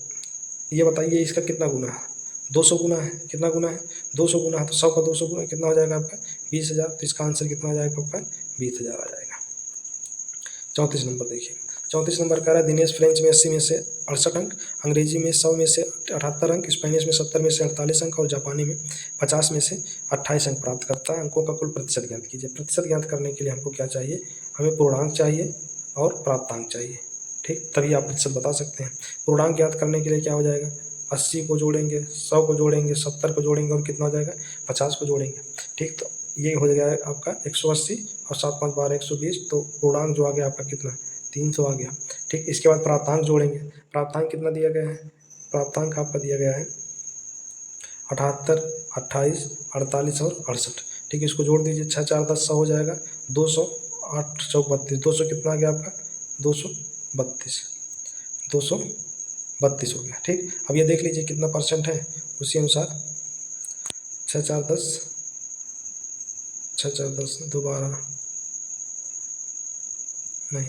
ये बताइए इसका कितना गुना है, 200 गुना है। कितना गुना है, 200 गुना है, तो 100 का 200 गुना कितना हो जाएगा आपका, 20,000। तो इसका आंसर कितना आ जाएगा आपका, 20,000 आ जाएगा। 34 नंबर देखिए। 34 नंबर कह रहा है दिनेश फ्रेंच में 80 में से 68 अंक, अंग्रेजी में 100 में से 78 अंक, स्पेनिश में 70 में से 48 अंक और जापानी में 50 में से 28 अंक प्राप्त करता है। अंकों का कुल प्रतिशत ज्ञात कीजिए। प्रतिशत ज्ञात करने के लिए हमको क्या चाहिए, हमें पूर्णांक चाहिए और प्राप्तांक चाहिए। ठीक, तभी आप प्रतिशत बता सकते हैं। पूर्णांक ज्ञात करने के लिए क्या हो जाएगा, 80 को जोड़ेंगे, 100 को जोड़ेंगे, 70 को जोड़ेंगे और कितना हो जाएगा, 50 को जोड़ेंगे। ठीक, तो ये हो गया है आपका 180 और 7 5 12 120, तो पूर्णांक जो आ गया आपका कितना 300 आ गया। ठीक, इसके बाद प्राप्तांक जोड़ेंगे। प्राप्तांक कितना दिया गया है, प्राप्तांक आपका दिया गया है 78, 28, 48 और 68। ठीक है, इसको जोड़ दीजिए, 6 4 10 100 हो जाएगा 200, 8 चौक 32, 200 कितना आ गया आपका 232, 232 हो गया। ठीक, अब ये देख लीजिए कितना परसेंट है, उसी अनुसार 6 4 10, 6 4 10 दोबारा नहीं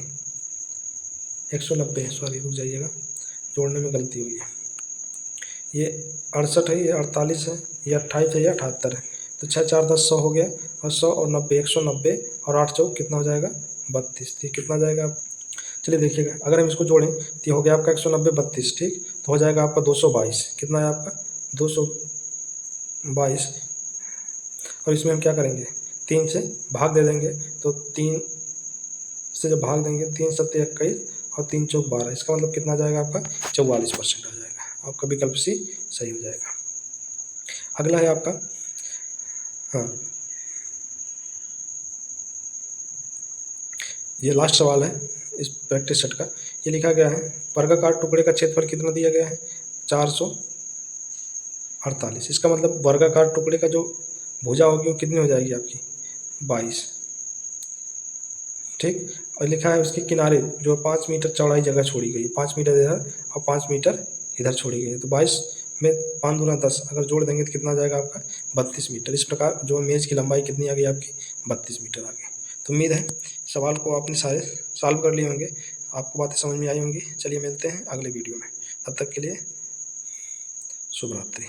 190, सॉरी रुक जाइएगा, जोड़ने में गलती हुई है। ये 68 है, ये 48 है, ये 28 है, ये 78 है। तो 6 4 10 100 हो गया, और 100 और 90 190, और 8 चौक कितना हो जाएगा 32। ठीक, कितना जाएगा, चलिए देखिएगा, अगर हम इसको जोड़ें तो ये हो गया आपका 190 32। ठीक, तो हो जाएगा आपका 222। कितना है आपका 222, और इसमें हम क्या करेंगे 3 से भाग दे देंगे, तो 3 से जब भाग देंगे 3 7 21 और 3 चौक 12, इसका मतलब कितना आ जाएगा आपका 44% आ जाएगा। आपका विकल्प सी सही हो जाएगा। अगला है आपका, हाँ ये लास्ट सवाल है इस प्रैक्टिस सेट का। ये लिखा गया है वर्गाकार टुकड़े का क्षेत्रफल कितना दिया गया है 448। इसका मतलब वर्गाकार टुकड़े का जो भुजा होगी वो कितनी हो जाएगी आपकी 22। ठीक, और लिखा है उसके किनारे जो 5 मीटर चौड़ाई जगह छोड़ी गई, 5 मीटर इधर और 5 मीटर इधर छोड़ी गई है, तो 22 में 5 दूना 10 अगर जोड़ देंगे तो कितना आ जाएगा आपका 32 मीटर। इस प्रकार जो मेज की लंबाई कितनी आ गई आपकी 32 मीटर आ गई। तो उम्मीद है सवाल को आपने सारे सॉल्व कर लिए होंगे, आपको बातें समझ में आई होंगी। चलिए मिलते हैं अगले वीडियो में, तब तक के लिए शुभ रात्रि।